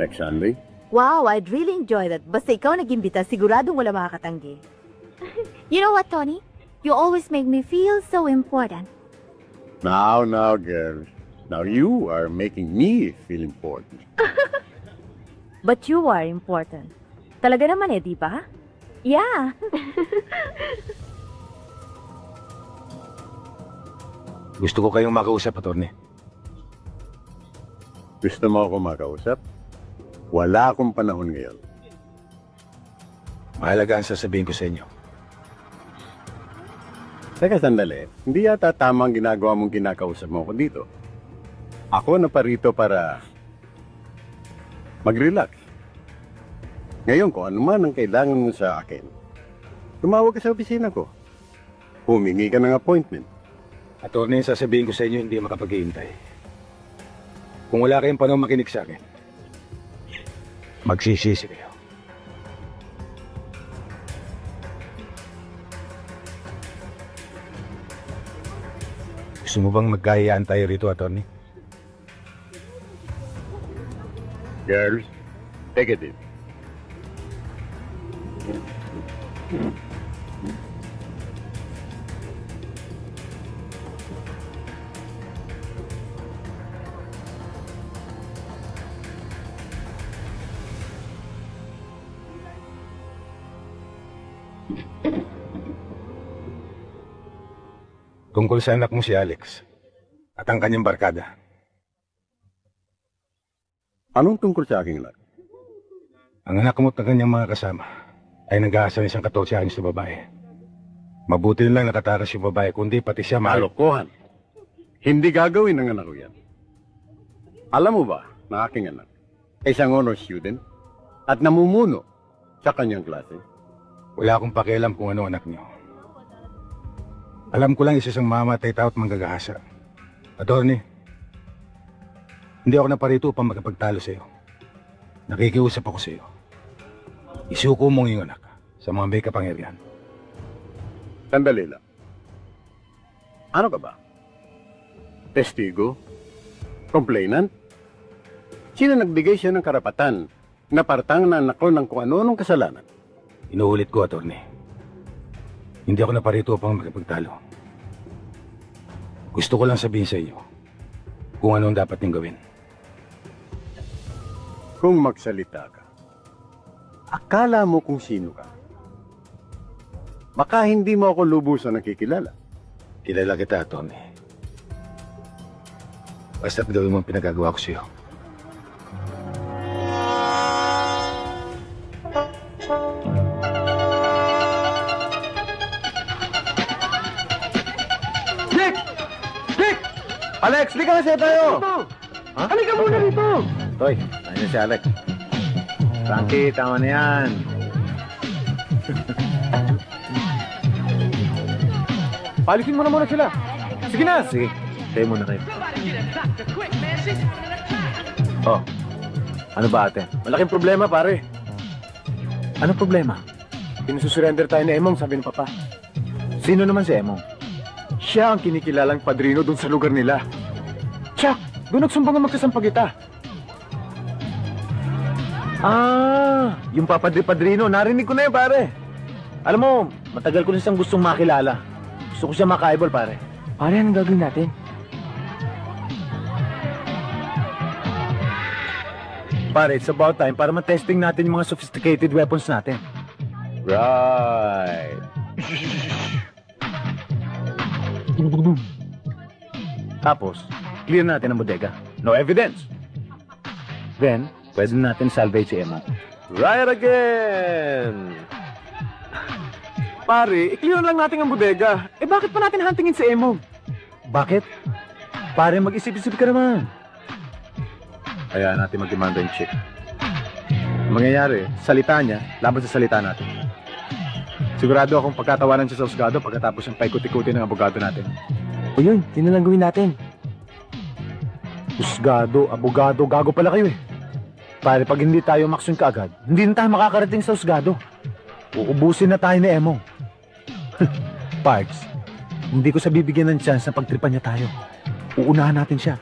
Next Sunday? Wow, I'd really enjoy that. Basta ikaw nag-imbita, siguradong wala makakatanggi. You know what, Tony? You always make me feel so important. Now, girls. Now you are making me feel important. But you are important. Talaga naman di ba? Yeah. Gusto ko kayong makausap, attorney. Gusto mo ako makausap? Wala akong panahon ngayon. Mahalaga ang sasabihin ko sa inyo. Teka, sandali. Hindi yata tama ang ginagawa mong kinakausap mo ako dito. Ako na parito para mag-relax. Ngayon, kung ano man ang kailangan mo sa akin, tumawag ka sa opisina ko. Humingi ka ng appointment. Attorney, sasabihin ko sa inyo, hindi makapag-iintay. Kung wala kayong panahon makinig sa akin, magsisisi kayo. Gusto mo bang magkahiyaan tayo rito, attorney? Girls, take it easy. Tungkol sa anak mo si Alex at ang kanyang barkada. Anong tungkol sa aking anak? Ang anak mo at ang kanyang mga kasama ay nag-aasa ng isang 14 anyos na babae. Mabuti na lang nakataras yung babae, kundi pati siya Malokohan. Hindi gagawin ng anak ko yan. Alam mo ba na aking anak ay isang honor student at namumuno sa kanyang klase? Wala akong pakialam kung ano anak niyo. Alam ko lang isa siyang mamatay tao at manggagahasa. Attorney, hindi ako naparito upang makapagtalo sa iyo. Nakikiusap ako sa iyo. Isuko mong iyong anak sa mga may kapangyarihan. Sandali lang. Ano ka ba? Testigo? Complainant? Sino nagbigay siya ng karapatan na partang na anak ko ng kung ano-anong kasalanan? Inuulit ko, attorney. Hindi ako naparito upang makipagtalo. Gusto ko lang sabihin sa iyo kung anong dapat niyong gawin. Kung magsalita ka, akala mo kung sino ka. Baka hindi mo ako lubusan nakikilala. Kilala kita, Tony. Basta't gawin mo ang pinagagawa ko sa iyo. Alex, di ka na siya tayo! Ha? Halika muna rito! Toy, ayun si Alex. Frankie, tama na yan. Palitin mo na muna sila. Sige na! Sige, tayo muna kayo. Oh, ano ba ate? Malaking problema, pare. Anong problema? Pinususurrender tayo ni Emong, sabi ng papa. Sino naman si Emong? Siya ang kinikilalang padrino doon sa lugar nila. Chuck, doon nagsumbong ang magsasampagita. Yung papadri-padrino, narinig ko na yun, pare. Alam mo, matagal ko na siyang gustong makilala. Gusto ko siya maka-eyeball, pare. Pare, anong gagawin natin? Pare, it's about time para matesting natin yung mga sophisticated weapons natin. Right. Tapos, clear natin ang bodega. No evidence. Then, pwede natin salvage si Emma. Right again! Pare, i-clear lang natin ang bodega. Eh bakit pa natin huntingin si Emong? Bakit? Pare, mag-isip-isip ka naman. Kaya natin mag-demanda yung chick. Ang mangyayari, salita niya, laban sa salita natin. Sigurado akong pagkatawanan siya sa husgado pagkatapos ng paikot-ikutin ng abogado natin. O yun, yun na lang gawin natin. Husgado, abogado, gago pala kayo eh. Pare, pag hindi tayo maksyon kaagad, hindi na tayo makakarating sa husgado. Uubusin na tayo ni Emong. Pards, hindi ko sa bibigyan ng chance na pagtripan niya tayo. Uunahan natin siya.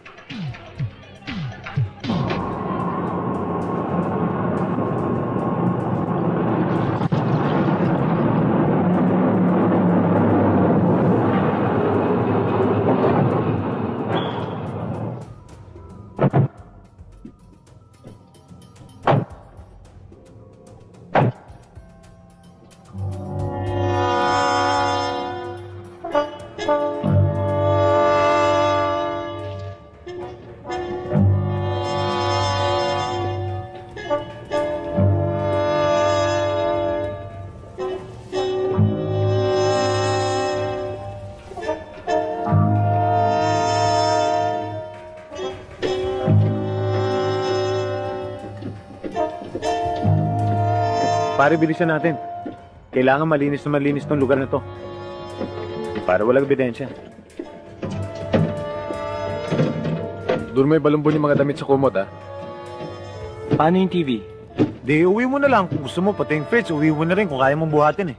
Pare, bilisan natin. Kailangan malinis na malinis tong lugar na to. Para walang ebidensya. Doon may balumbon yung mga damit sa kumot, ha? Paano yung TV? Di, uwi mo na lang. Kung gusto mo, pati yung fridge, uwi mo na rin kung kaya mong buhatin eh.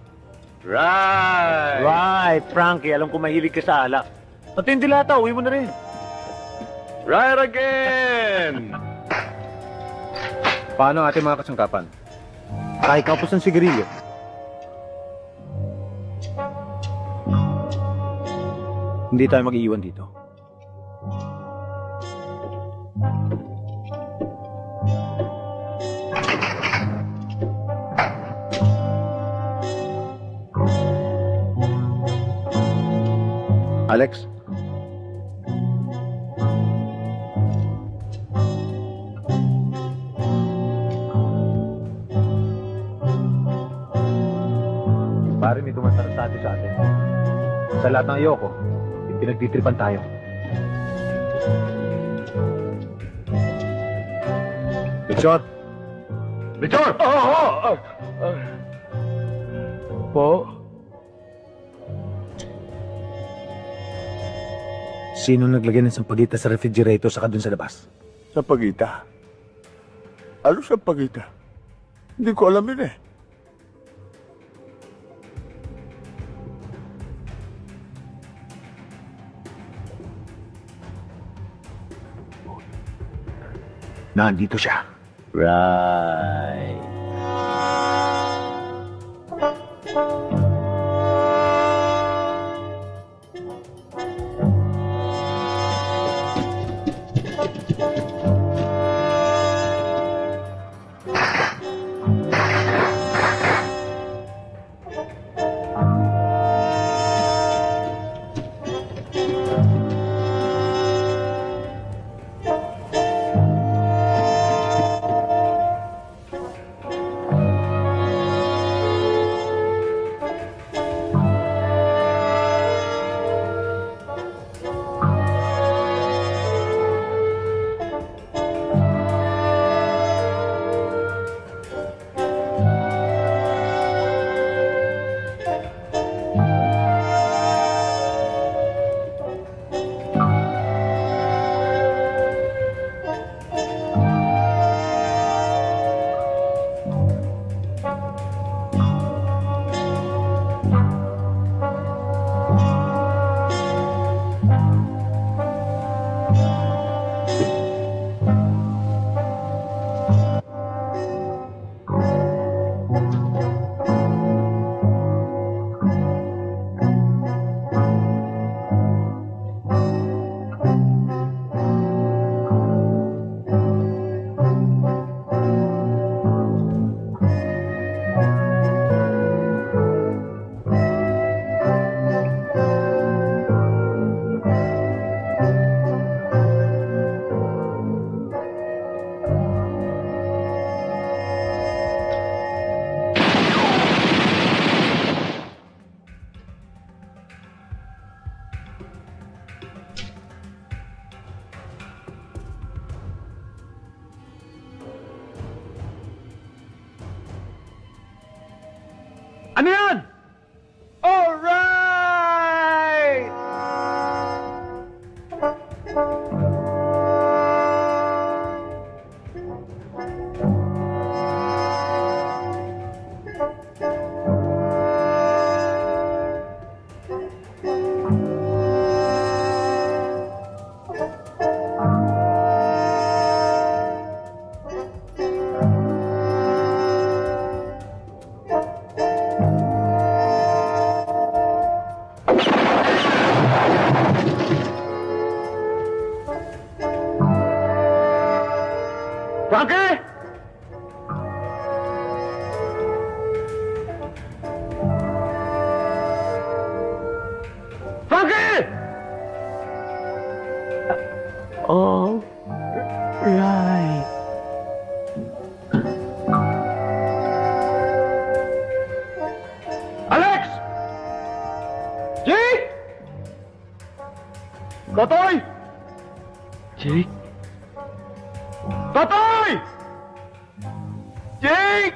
Right! Right, Frankie. Alam ko mahilig ka sa alak. Pati yung dilata, uwi mo na rin. Right again! Paano ang ating mga kasangkapan? Kahit kapos ng sigarilyo. Hindi tayo mag-iiwan dito. Alex? Pare, may tumatarasado sa atin. Sa lahat ng ayoko, pinagtitripan tayo. Bichor! Bichor! Po? Sino naglagay ng sampagita sa refrigerator saka dun sa labas? Sampagita? Ano sampagita? Hindi ko alam yun eh. Nandito siya. Right. Ano yan? Alright! Frankie! Frankie! Oh, right. Alex! Jake! Totoy! Jake? Totoy! Jake!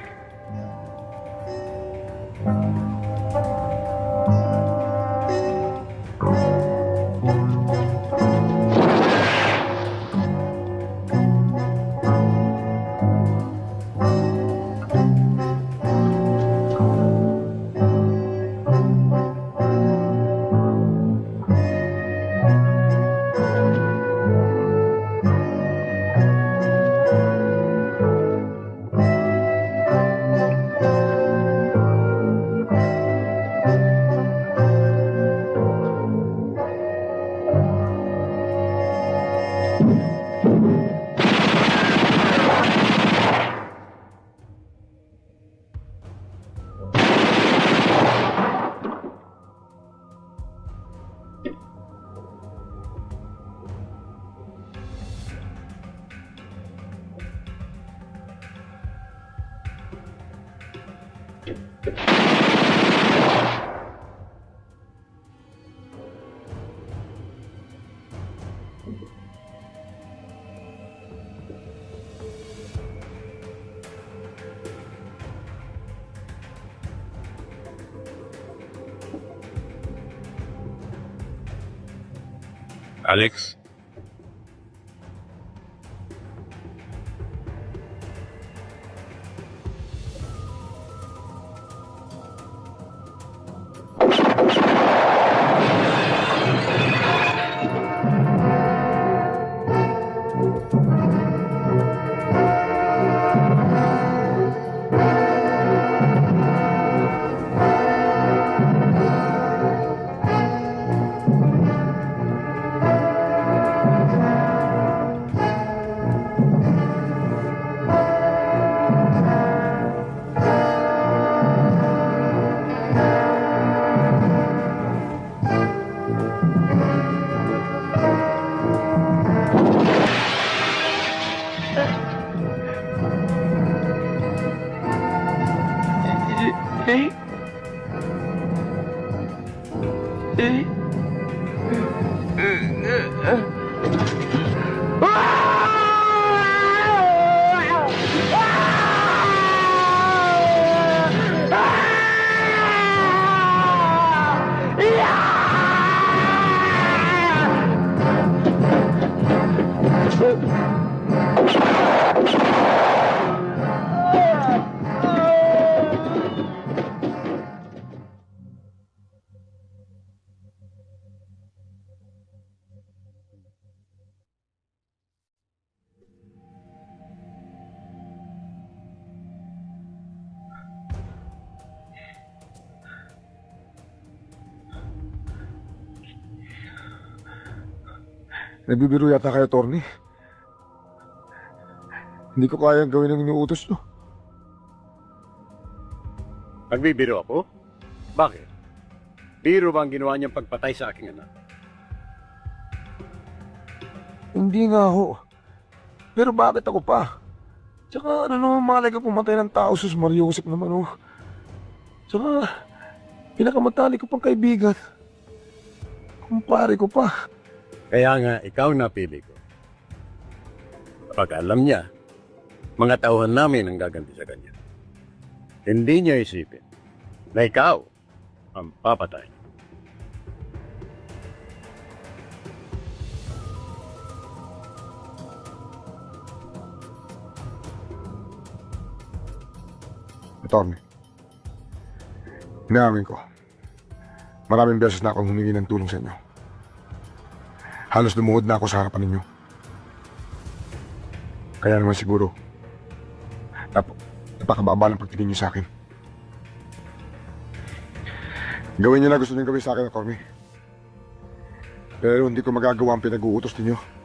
Alex? Jake? Jake? Nagbibiro yata kayo, Torny. Hindi ko kayang gawin ang inuutos nyo. Nagbibiro ako? Bakit? Biro ba ang ginawa niyang pagpatay sa aking anak? Hindi nga ho. Pero bakit ako pa? Tsaka ano naman malay ko pumatay ng tao, sus Mariosep naman ho. Tsaka pinakamatali ko pang kaibigan. Kumpare ko pa. Kaya nga, ikaw napili ko. Kapag alam niya, mga tauhan namin ang gaganti sa kanya. Hindi niya isipin na ikaw ang papatay. Attorney, inaamin ko, maraming beses na akong humingi ng tulong sa inyo. Halos lumuhod na ako sa harapan ninyo. Kaya naman siguro, napakababa ng pagtingin niyo sa akin. Gawin niyo na gusto niyo gawin sa akin, Attorney. Pero hindi ko magagawa ang pinag-uutos ninyo.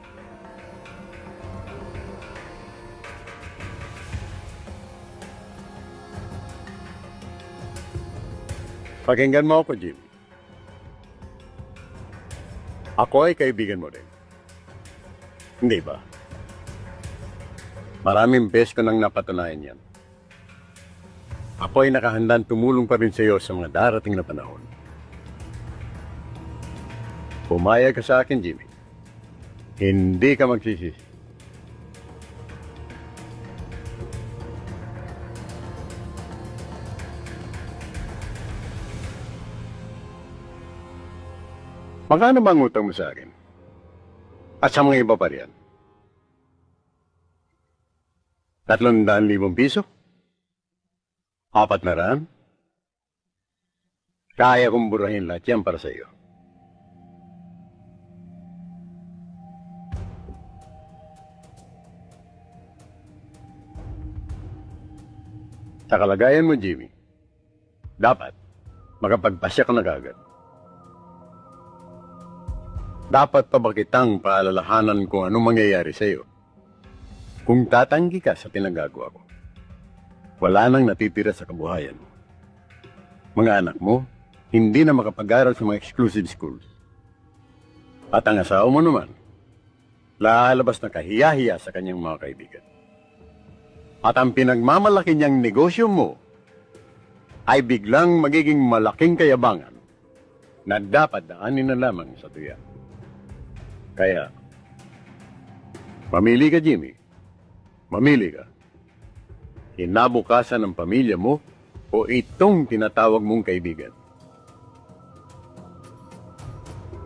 Pakinggan mo ako, Jimmy. Ako ay kaibigan mo rin. Hindi ba? Maraming beses ko nang napatunayan yan. Ako ay nakahandang tumulong pa rin sa iyo sa mga darating na panahon. Pumayag ka sa akin, Jimmy. Hindi ka magsisisi. Magkano ba ang utang mo sa akin? At sa mga iba pa riyan? 300,000 piso? 400? Kaya kong burahin lahat yan para sa iyo. Sa kalagayan mo, Jimmy, dapat makapagpasya ka na kagad. Dapat pa ba kitang paalalahanan kung anong mangyayari sa iyo? Kung tatanggi ka sa pinagagawa ko, wala nang natitira sa kabuhayan mo. Mga anak mo, hindi na makapag-aral sa mga exclusive schools. At ang asawa mo naman, lalabas na kahiya-hiya sa kanyang mga kaibigan. At ang pinagmamalaki niyang negosyo mo ay biglang magiging malaking kayabangan na dapat daanin na lamang sa tuya. Kaya, mamili ka, Jimmy. Mamili ka. Kinabukasan ng pamilya mo o itong tinatawag mong kaibigan.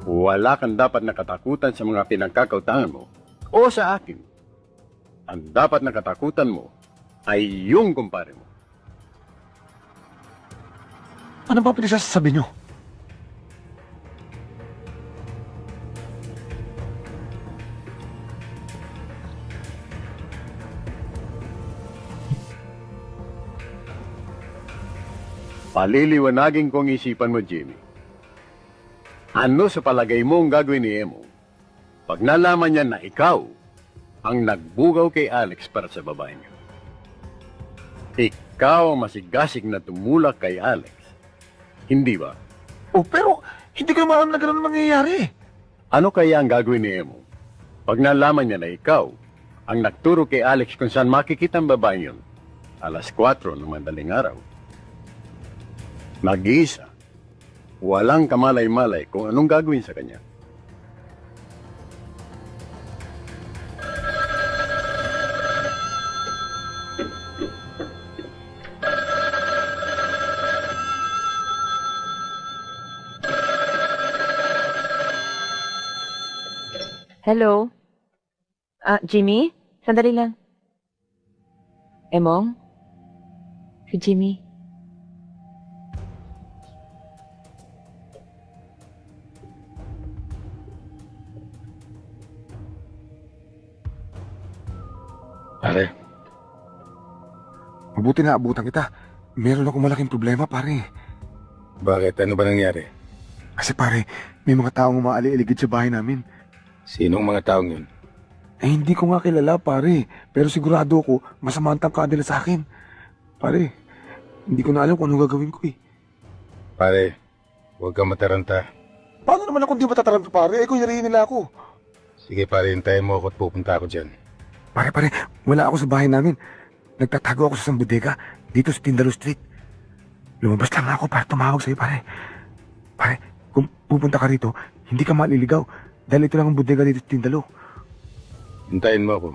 Wala kang dapat nakatakutan sa mga pinagkakautangan mo o sa akin. Ang dapat nakatakutan mo ay yung kumpare mo. Ano ba pinagsasabi niyo? Paliliwanagin kong isipan mo, Jimmy. Ano sa palagay mo ang gagawin ni Emo pag nalaman niya na ikaw ang nagbugaw kay Alex para sa babae niyo? Ikaw ang masigasig na tumulak kay Alex. Hindi ba? Oh, pero hindi ko naman na ganun mangyayari. Ano kaya ang gagawin ni Emo pag nalaman niya na ikaw ang nagturo kay Alex kung saan makikita ang babae yun? 4:00 ng madaling araw. Nag-iisa. Walang kamalay-malay kung anong gagawin sa kanya. Hello? Jimmy? Sandali lang. Emong? Si Jimmy. Pare, mabuti na abutan kita. Meron akong malaking problema, pare. Bakit? Ano ba nangyari? Kasi pare, may mga taong umaali-aligid sa bahay namin. Sinong mga taong yun? Eh, hindi ko nga kilala, pare. Pero sigurado ko, masama ang tangkad nila sa akin. Pare, hindi ko na alam kung anong gagawin ko eh. Pare, huwag kang mataranta. Paano naman ako di matataranta, pare? Eh, kung yarihin nila ako. Sige pare, hintayin mo ako at pupunta ako dyan. Pare, wala ako sa bahay namin. Nagtatago ako sa isang bodega dito sa Tindalo Street. Lumabas lang ako para tumawag sa'yo, pare. Pare, kung pupunta ka rito, hindi ka maliligaw. Dahil ito lang ang bodega dito sa Tindalo. Hintayin mo ako.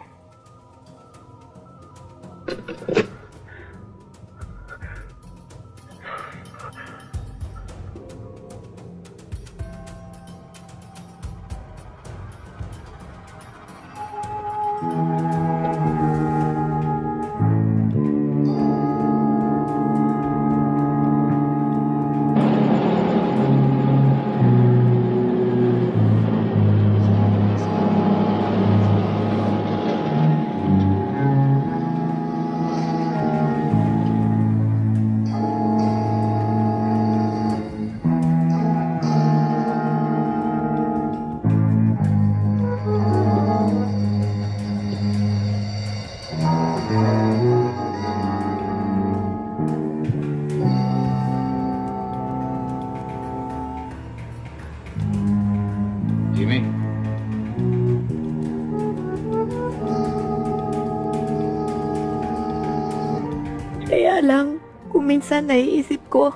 Kaya lang, kung minsan naiisip ko,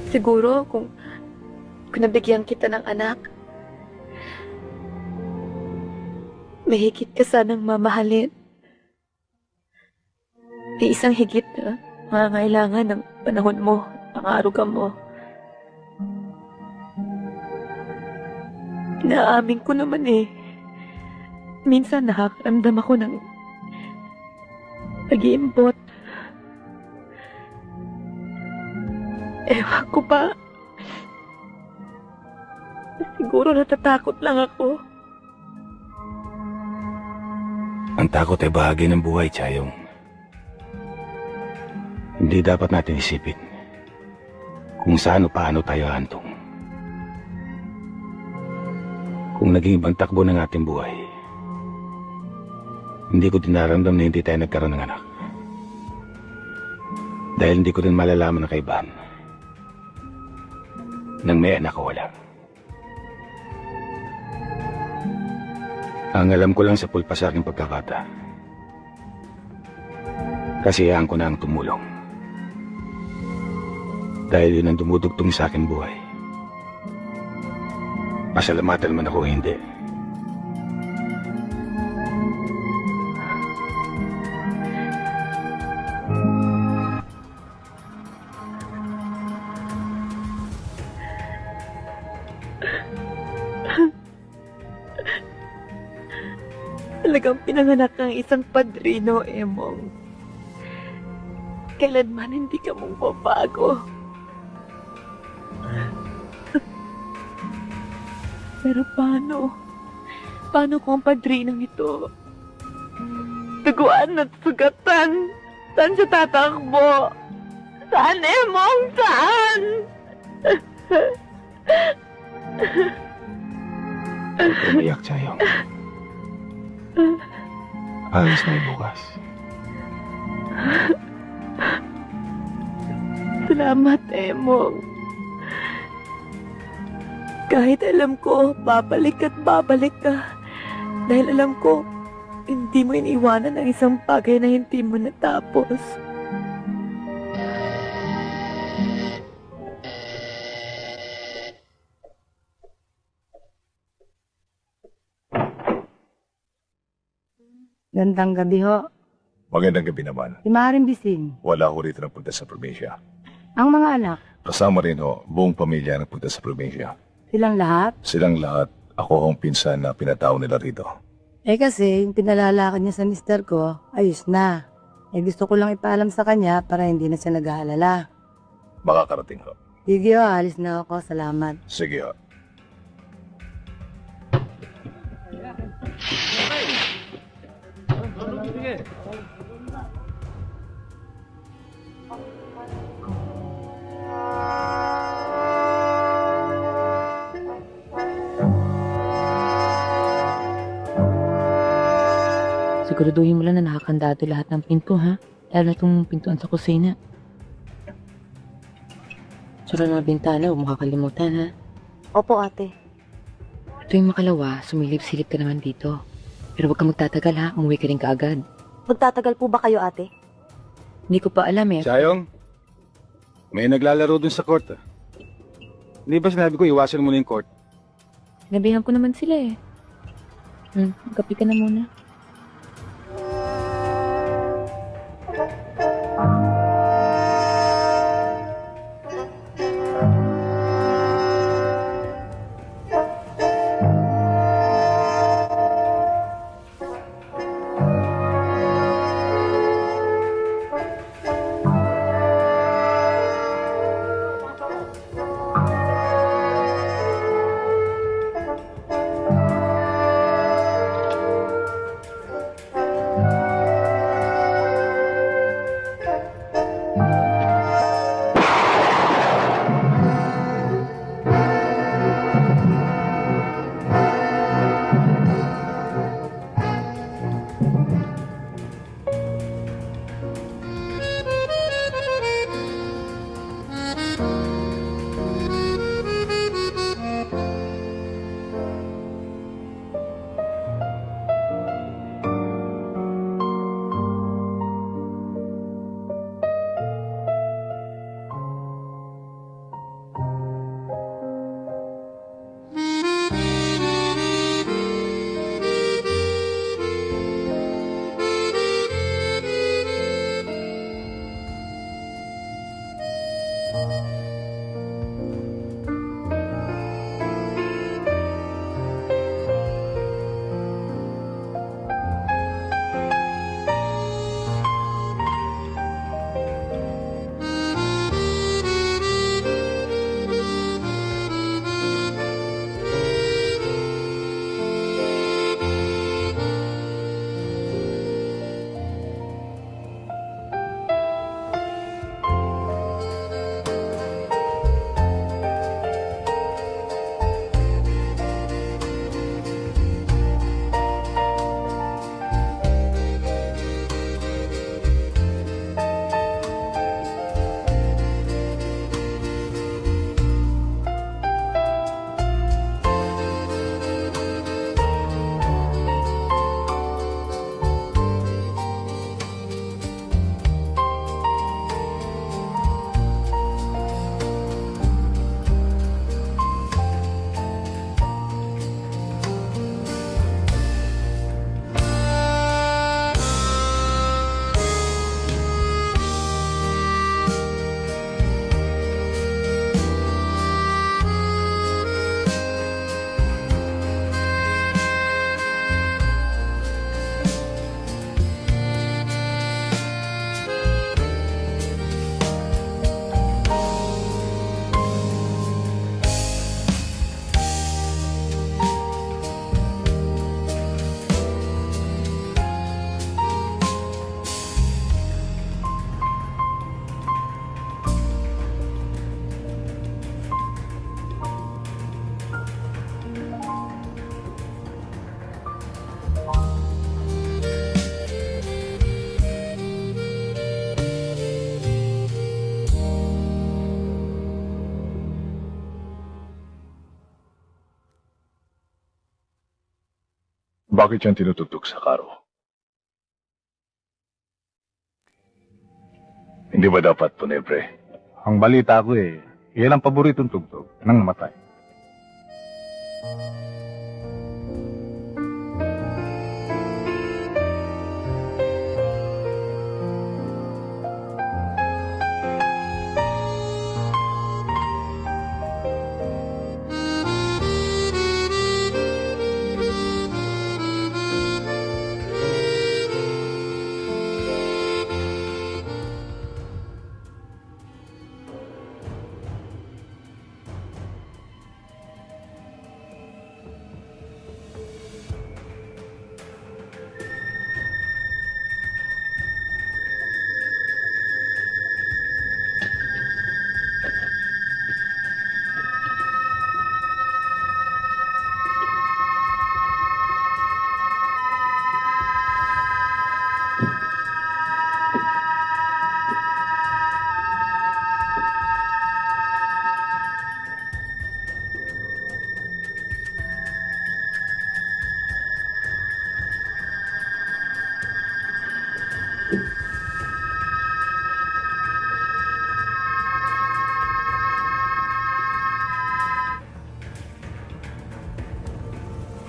siguro kung nabigyan kita ng anak, may higit ka sanang mamahalin. May isang higit na mangangailangan ng panahon mo, ang aruga mo. Inaamin ko naman minsan nakakaramdam ako ng pag-iimbot. Ewan ko ba, siguro natatakot lang ako. Ang takot ay bahagi ng buhay, Chayong. Hindi dapat natin isipin kung saan o paano tayo hantong. Kung naging ibang takbo ng ating buhay, hindi ko dinaramdam na hindi tayo nagkaroon ng anak. Dahil hindi ko din malalaman ang kaibahan nang may anak o wala. Ang alam ko lang sa pulpa sa aking pagkakata, kasiyahan ko na ang tumulong. Dahil yun ang dumudugtong sa aking buhay. Pasalamatan man ako hindi. Talagang pinanganak ng isang padrino, Emong. Kailanman hindi ka mong babago. Pero paano? Paano kung ang padrinong ito? Tuguan at sugatan. Saan siya tatakbo? Saan, Emong? Saan? Umiyak, Chayong. Alis na bukas. Salamat, Emong. Kahit alam ko, babalik at babalik ka. Dahil alam ko, hindi mo iniwanan ang isang bagay na hindi mo natapos. Gandang gabi ho. Magandang gabi naman. Si Maring Bising. Wala ko rito nagpunta sa probinsya. Ang mga anak, Kasama rin ho, buong pamilya nagpunta sa probinsya. silang lahat. Silang lahat, ako ang pinsan na pinatao nila rito. Kasi yung pinalalakan niya sa mister ko, ayos na. Gusto ko lang ipaalam sa kanya para hindi na siya nag-aalala. Makakarating ho. Sige ho, alis na ako. Salamat. Sige ho. Siguraduhin mo lang na nakakandado lahat ng pinto, ha? Lalo na itong pintuan sa kusina. Sura ng mga bintana, huwag mo kakalimutan, ha? Opo, ate. Ito yung makalawa, sumilip-silip ka naman dito. Pero huwag ka magtatagal, ha? Umuwi ka rin kaagad. Magtatagal po ba kayo, ate? Hindi ko pa alam, eh. Chayong, may naglalaro dun sa court. Hindi ba sinabi ko iwasan mo na yung court? Nabihan ko naman sila, eh. Magkapi ka na muna. Bakit yan tinutugtog sa karo? Hindi ba dapat punebre? Ang balita ko yan ang paboritong tugtog ng namatay.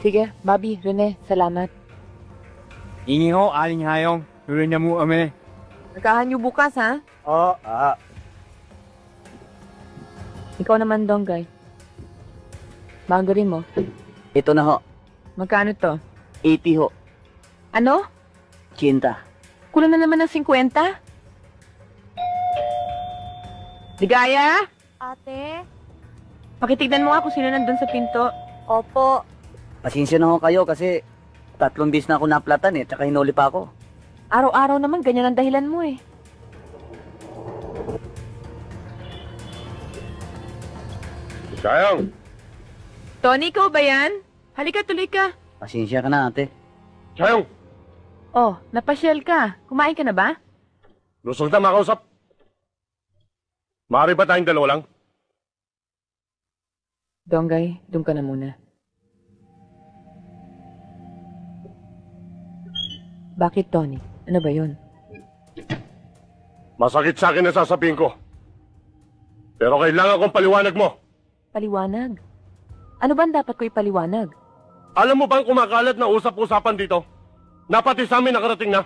Sige, Bobby, Rene, salamat. Ingi ho, aling hayong. Tuloy niya mo kami. Nagkahanyo bukas, ha? Oo, Ikaw naman, Donggay. Bago rin mo. Ito na ho. Magkano to? 80 ho. Ano? Kinta. Kulang na naman ng 50? Ligaya? Ate? Pakitignan mo nga kung sino nandun sa pinto. Opo. Pasensya na ho kayo kasi 3 bis na ako naplatan tsaka hinuli pa ako. Araw-araw naman, ganyan ang dahilan mo eh. Sayang! Tony, ikaw ba yan? Halika, tuloy ka. Pasensya ka na ate. Sayang! Oh, napasyal ka. Kumain ka na ba? Lusog na makausap. Maaari ba tayong dalawa lang? Donggay, doon ka na muna. Bakit, Tony? Ano ba yun? Masakit sa akin na sasabihin ko. Pero kailangan kong paliwanag mo. Paliwanag? Ano ba ang dapat ko ipaliwanag? Alam mo bang kumakalat na usap-usapan dito? Na pati sa amin nakarating na.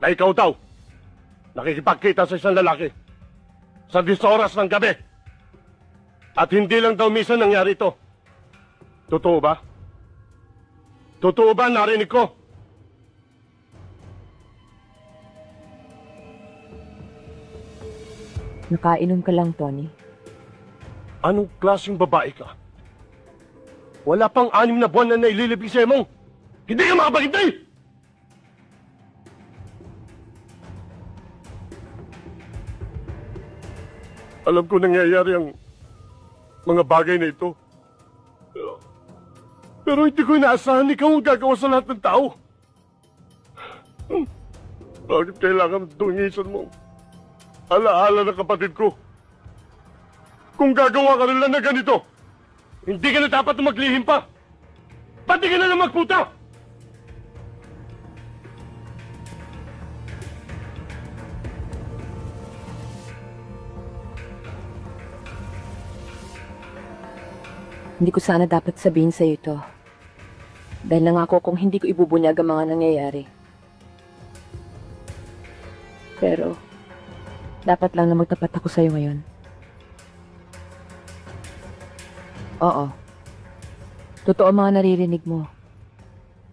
Na ikaw daw, nakikipagkita sa isang lalaki. Sa 10 oras ng gabi. At hindi lang daw minsan nangyari ito. Totoo ba? Totoo ba narinig ko? Nakainom ka lang, Tony. Anong klaseng babae ka? Wala pang 6 na buwan na naililibing sa emong. Hindi ka makapagintay! Alam ko nangyayari ang mga bagay na ito. Pero hindi ko inaasahan ikaw ang gagawa sa lahat ng tao. Bakit kailangan tungisan mo? Alaala ng kapatid ko. Kung gagawa ka rin lang na ganito, hindi ka na dapat na maglihim pa. Pati ka na lang magputa. Hindi ko sana dapat sabihin sa'yo ito. Dahil nangako kong hindi ko ibubunyag ang mga nangyayari. Pero, dapat lang na magtapat ako sa'yo ngayon. Oo. Totoo mga naririnig mo.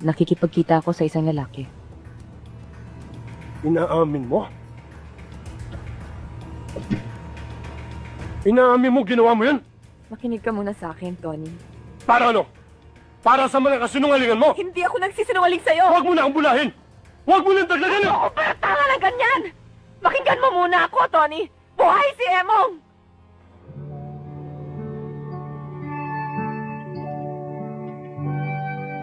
Nakikipagkita ako sa isang lalaki. Inaamin mo? Inaamin mo ginawa mo yan? Makinig ka muna sa akin, Tony. Para ano? Para sa mga kasinungalingan mo? Hindi ako nagsisinungaling sa'yo! Huwag mo na akong bulahin! Huwag mo nang dagdagan! Ano ko tanga na ganyan! Pakinggan mo muna ako, Tony! Buhay si Emong!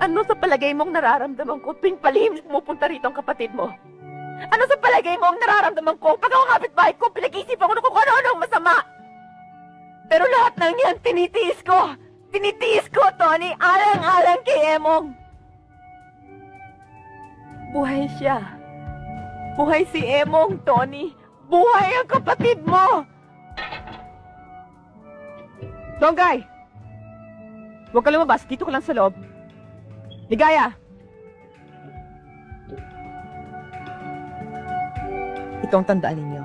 Ano sa palagay mong nararamdaman ko tuwing palihim pumupunta rito ang kapatid mo? Ano sa palagay mo ang nararamdaman ko pag ako kapitbahay ko pinag-isipan ko na kung ano ang masama? Pero lahat ng yan tinitiis ko! Tinitiis ko, Tony! Alang-alang kay Emong! Buhay siya. Buhay si Emong, Tony. Buhay ang kapatid mo! Donggay! Huwag ka lumabas. Dito ka lang sa loob. Ligaya! Ito ang tandaan ninyo.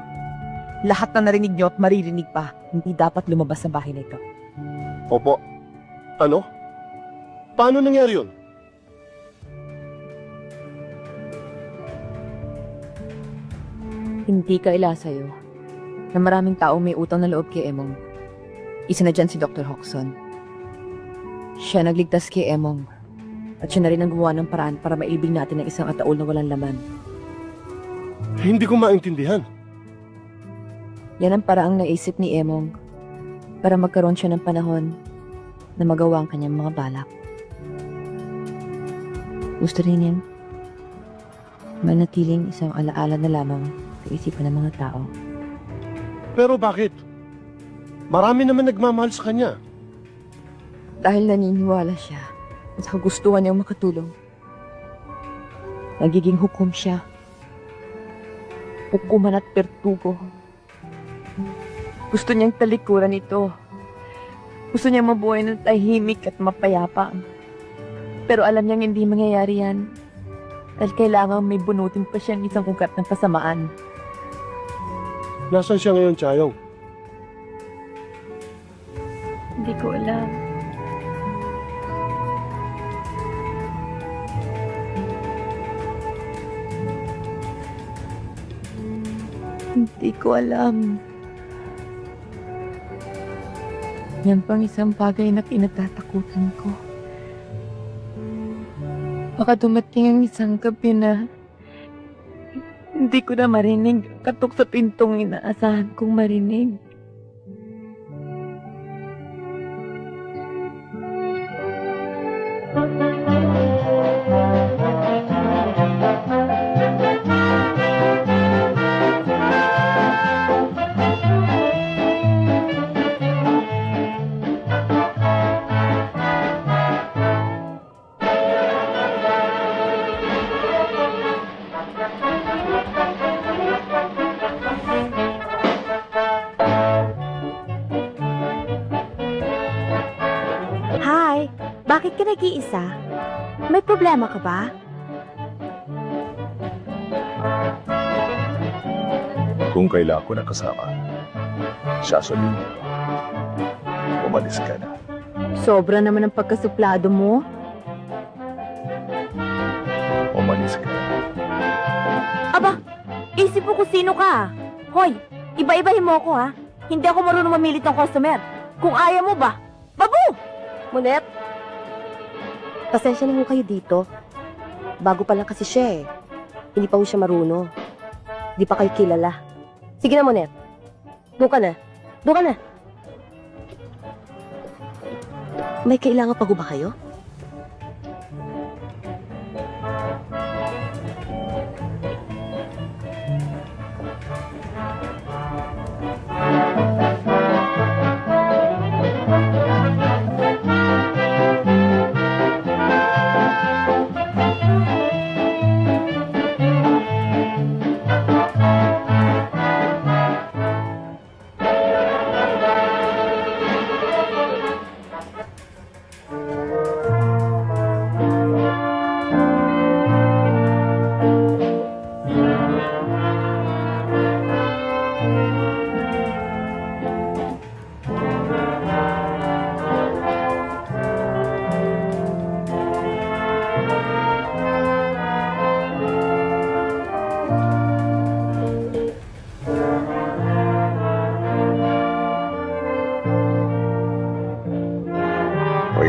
Lahat na narinig nyo at maririnig pa, hindi dapat lumabas sa bahay na ito. Opo. Ano? Paano nangyari yun? Hindi kaila sa'yo na maraming tao may utang na loob kay Emong. Isa na dyan si Dr. Hoxon. Siya nagligtas kay Emong at siya na rin ang gumawa ng paraan para mailbing natin ang isang ataol na walang laman. Hindi ko maintindihan. Yan ang paraang naisip ni Emong para magkaroon siya ng panahon na magawa ang kanyang mga balak. Gusto rin yan manatiling isang alaala na lamang sa isipan ng mga tao. Pero bakit? Marami naman nagmamahal sa kanya. Dahil naniniwala siya at sa kagustuhan niyang makatulong. Nagiging hukom siya. Hukuman at pertugo. Gusto niyang talikuran ito. Gusto niyang mabuhay ng tahimik at mapayapa. Pero alam niyang hindi mangyayari yan. Dahil kailangan may bunutin pa siyang isang ugat ng kasamaan. Nasaan siya ngayon, Chayong? Hindi ko alam. Hindi ko alam. Yan pang isang bagay na kinatatakutan ko. Baka dumating ang isang gabi na hindi ko na marinig katok sa pintong inaasahan kong marinig. Hi, bakit ka nag-iisa? May problema ka ba? Kung kailangan ko na kasama, sasabihin mo. Umalis ka na. Sobra naman ang pagkasuplado mo. Umalis ka na. Aba, isip mo kung sino ka. Hoy, iba-ibahin mo ako ha. Hindi ako marunong mamilit ng customer. Kung ayaw mo ba, babu! Monet, pasensya na ho kayo dito. Bago pa lang kasi siya eh. Hindi pa ho siya marunong. Di pa kayo kilala. Sige na, Monet. Doon ka na. Doon ka na. May kailangan pa ho ba kayo?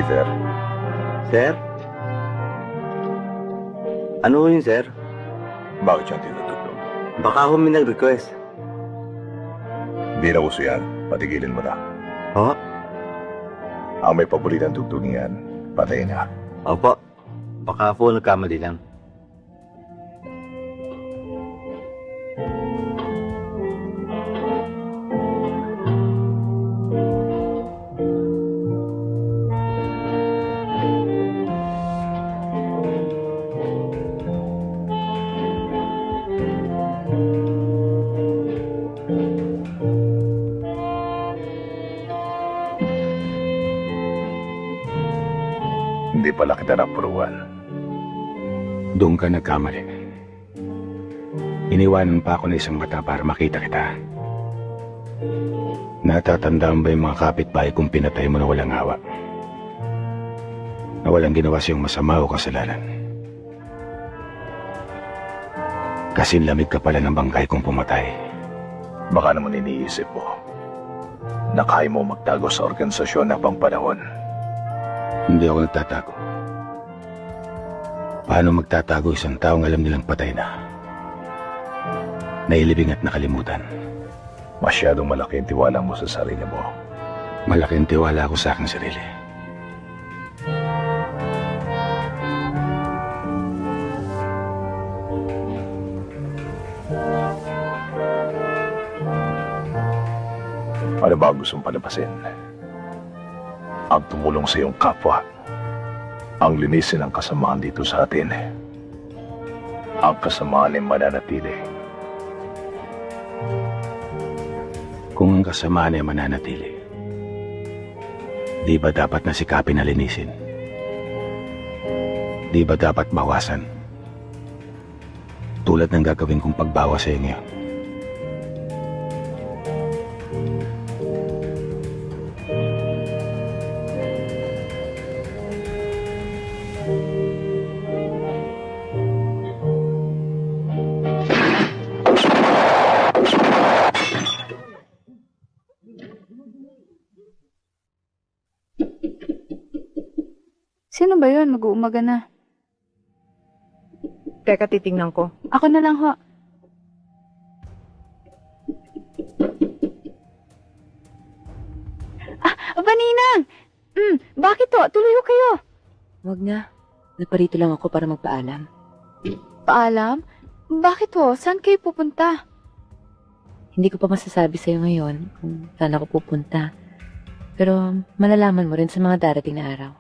Sir? Sir? Ano yun, sir? Bakit siya tinutulog? Baka ako may nag-request. Hindi na uso yan. Patigilin mo na. Oo? Ang may paboritang tugtugin yan, patayin na. Opo. Baka po nagkamali lang. pala kita napuruan. Doon ka nagkamali. Iniwanan pa ako ng isang mata para makita kita. Natatandaan ba yung mga kapitbahay kung pinatay mo na walang hawa? Na walang ginawa siyang masama o kasalanan? Kasing lamig ka pala ng bangkay kung pumatay. Baka naman iniisip mo na kaya mo magtago sa organisasyon na pangpanahon. Hindi ako nagtatago. Paano magtatago isang taong alam nilang patay na? Nailibing at nakalimutan. Masyadong malaki ang tiwala mo sa sarili mo. Malaki ang tiwala ko sa aking sarili. Ano ba gusto mong palabasin? Ang tumulong sa iyong kapwa. Ang linisin ang kasamaan dito sa atin. Ang kasamaan ay mananatili. Kung ang kasamaan ay mananatili, di ba dapat nasikapin na linisin? Di ba dapat bawasan? Tulad ng gagawin kong pagbawas sa iyo ngayon. Sino ba yun? Mag-uumaga na. Teka, titingnan ko. Ako na lang ho. Ninang! Bakit to? Tuloy ho kayo. Wag na. Naparito lang ako para magpaalam. Paalam? Bakit ho? Saan kayo pupunta? Hindi ko pa masasabi sa'yo ngayon kung saan ako pupunta. Pero malalaman mo rin sa mga darating na araw.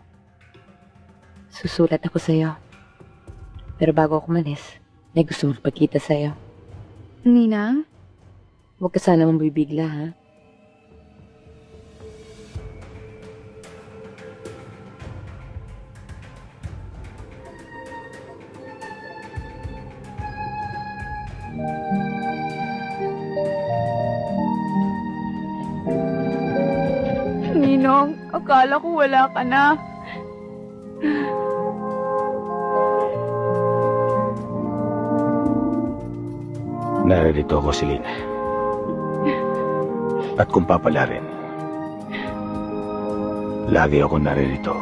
Susulat ako sa'yo. Pero bago ako malis, may gusto mong pagkita sa'yo. Ninang? Huwag ka sana mong bibigla, ha? Ninong, akala ko wala ka na. Naririto ako, Celine. At kung papala rin, lagi ako naririto.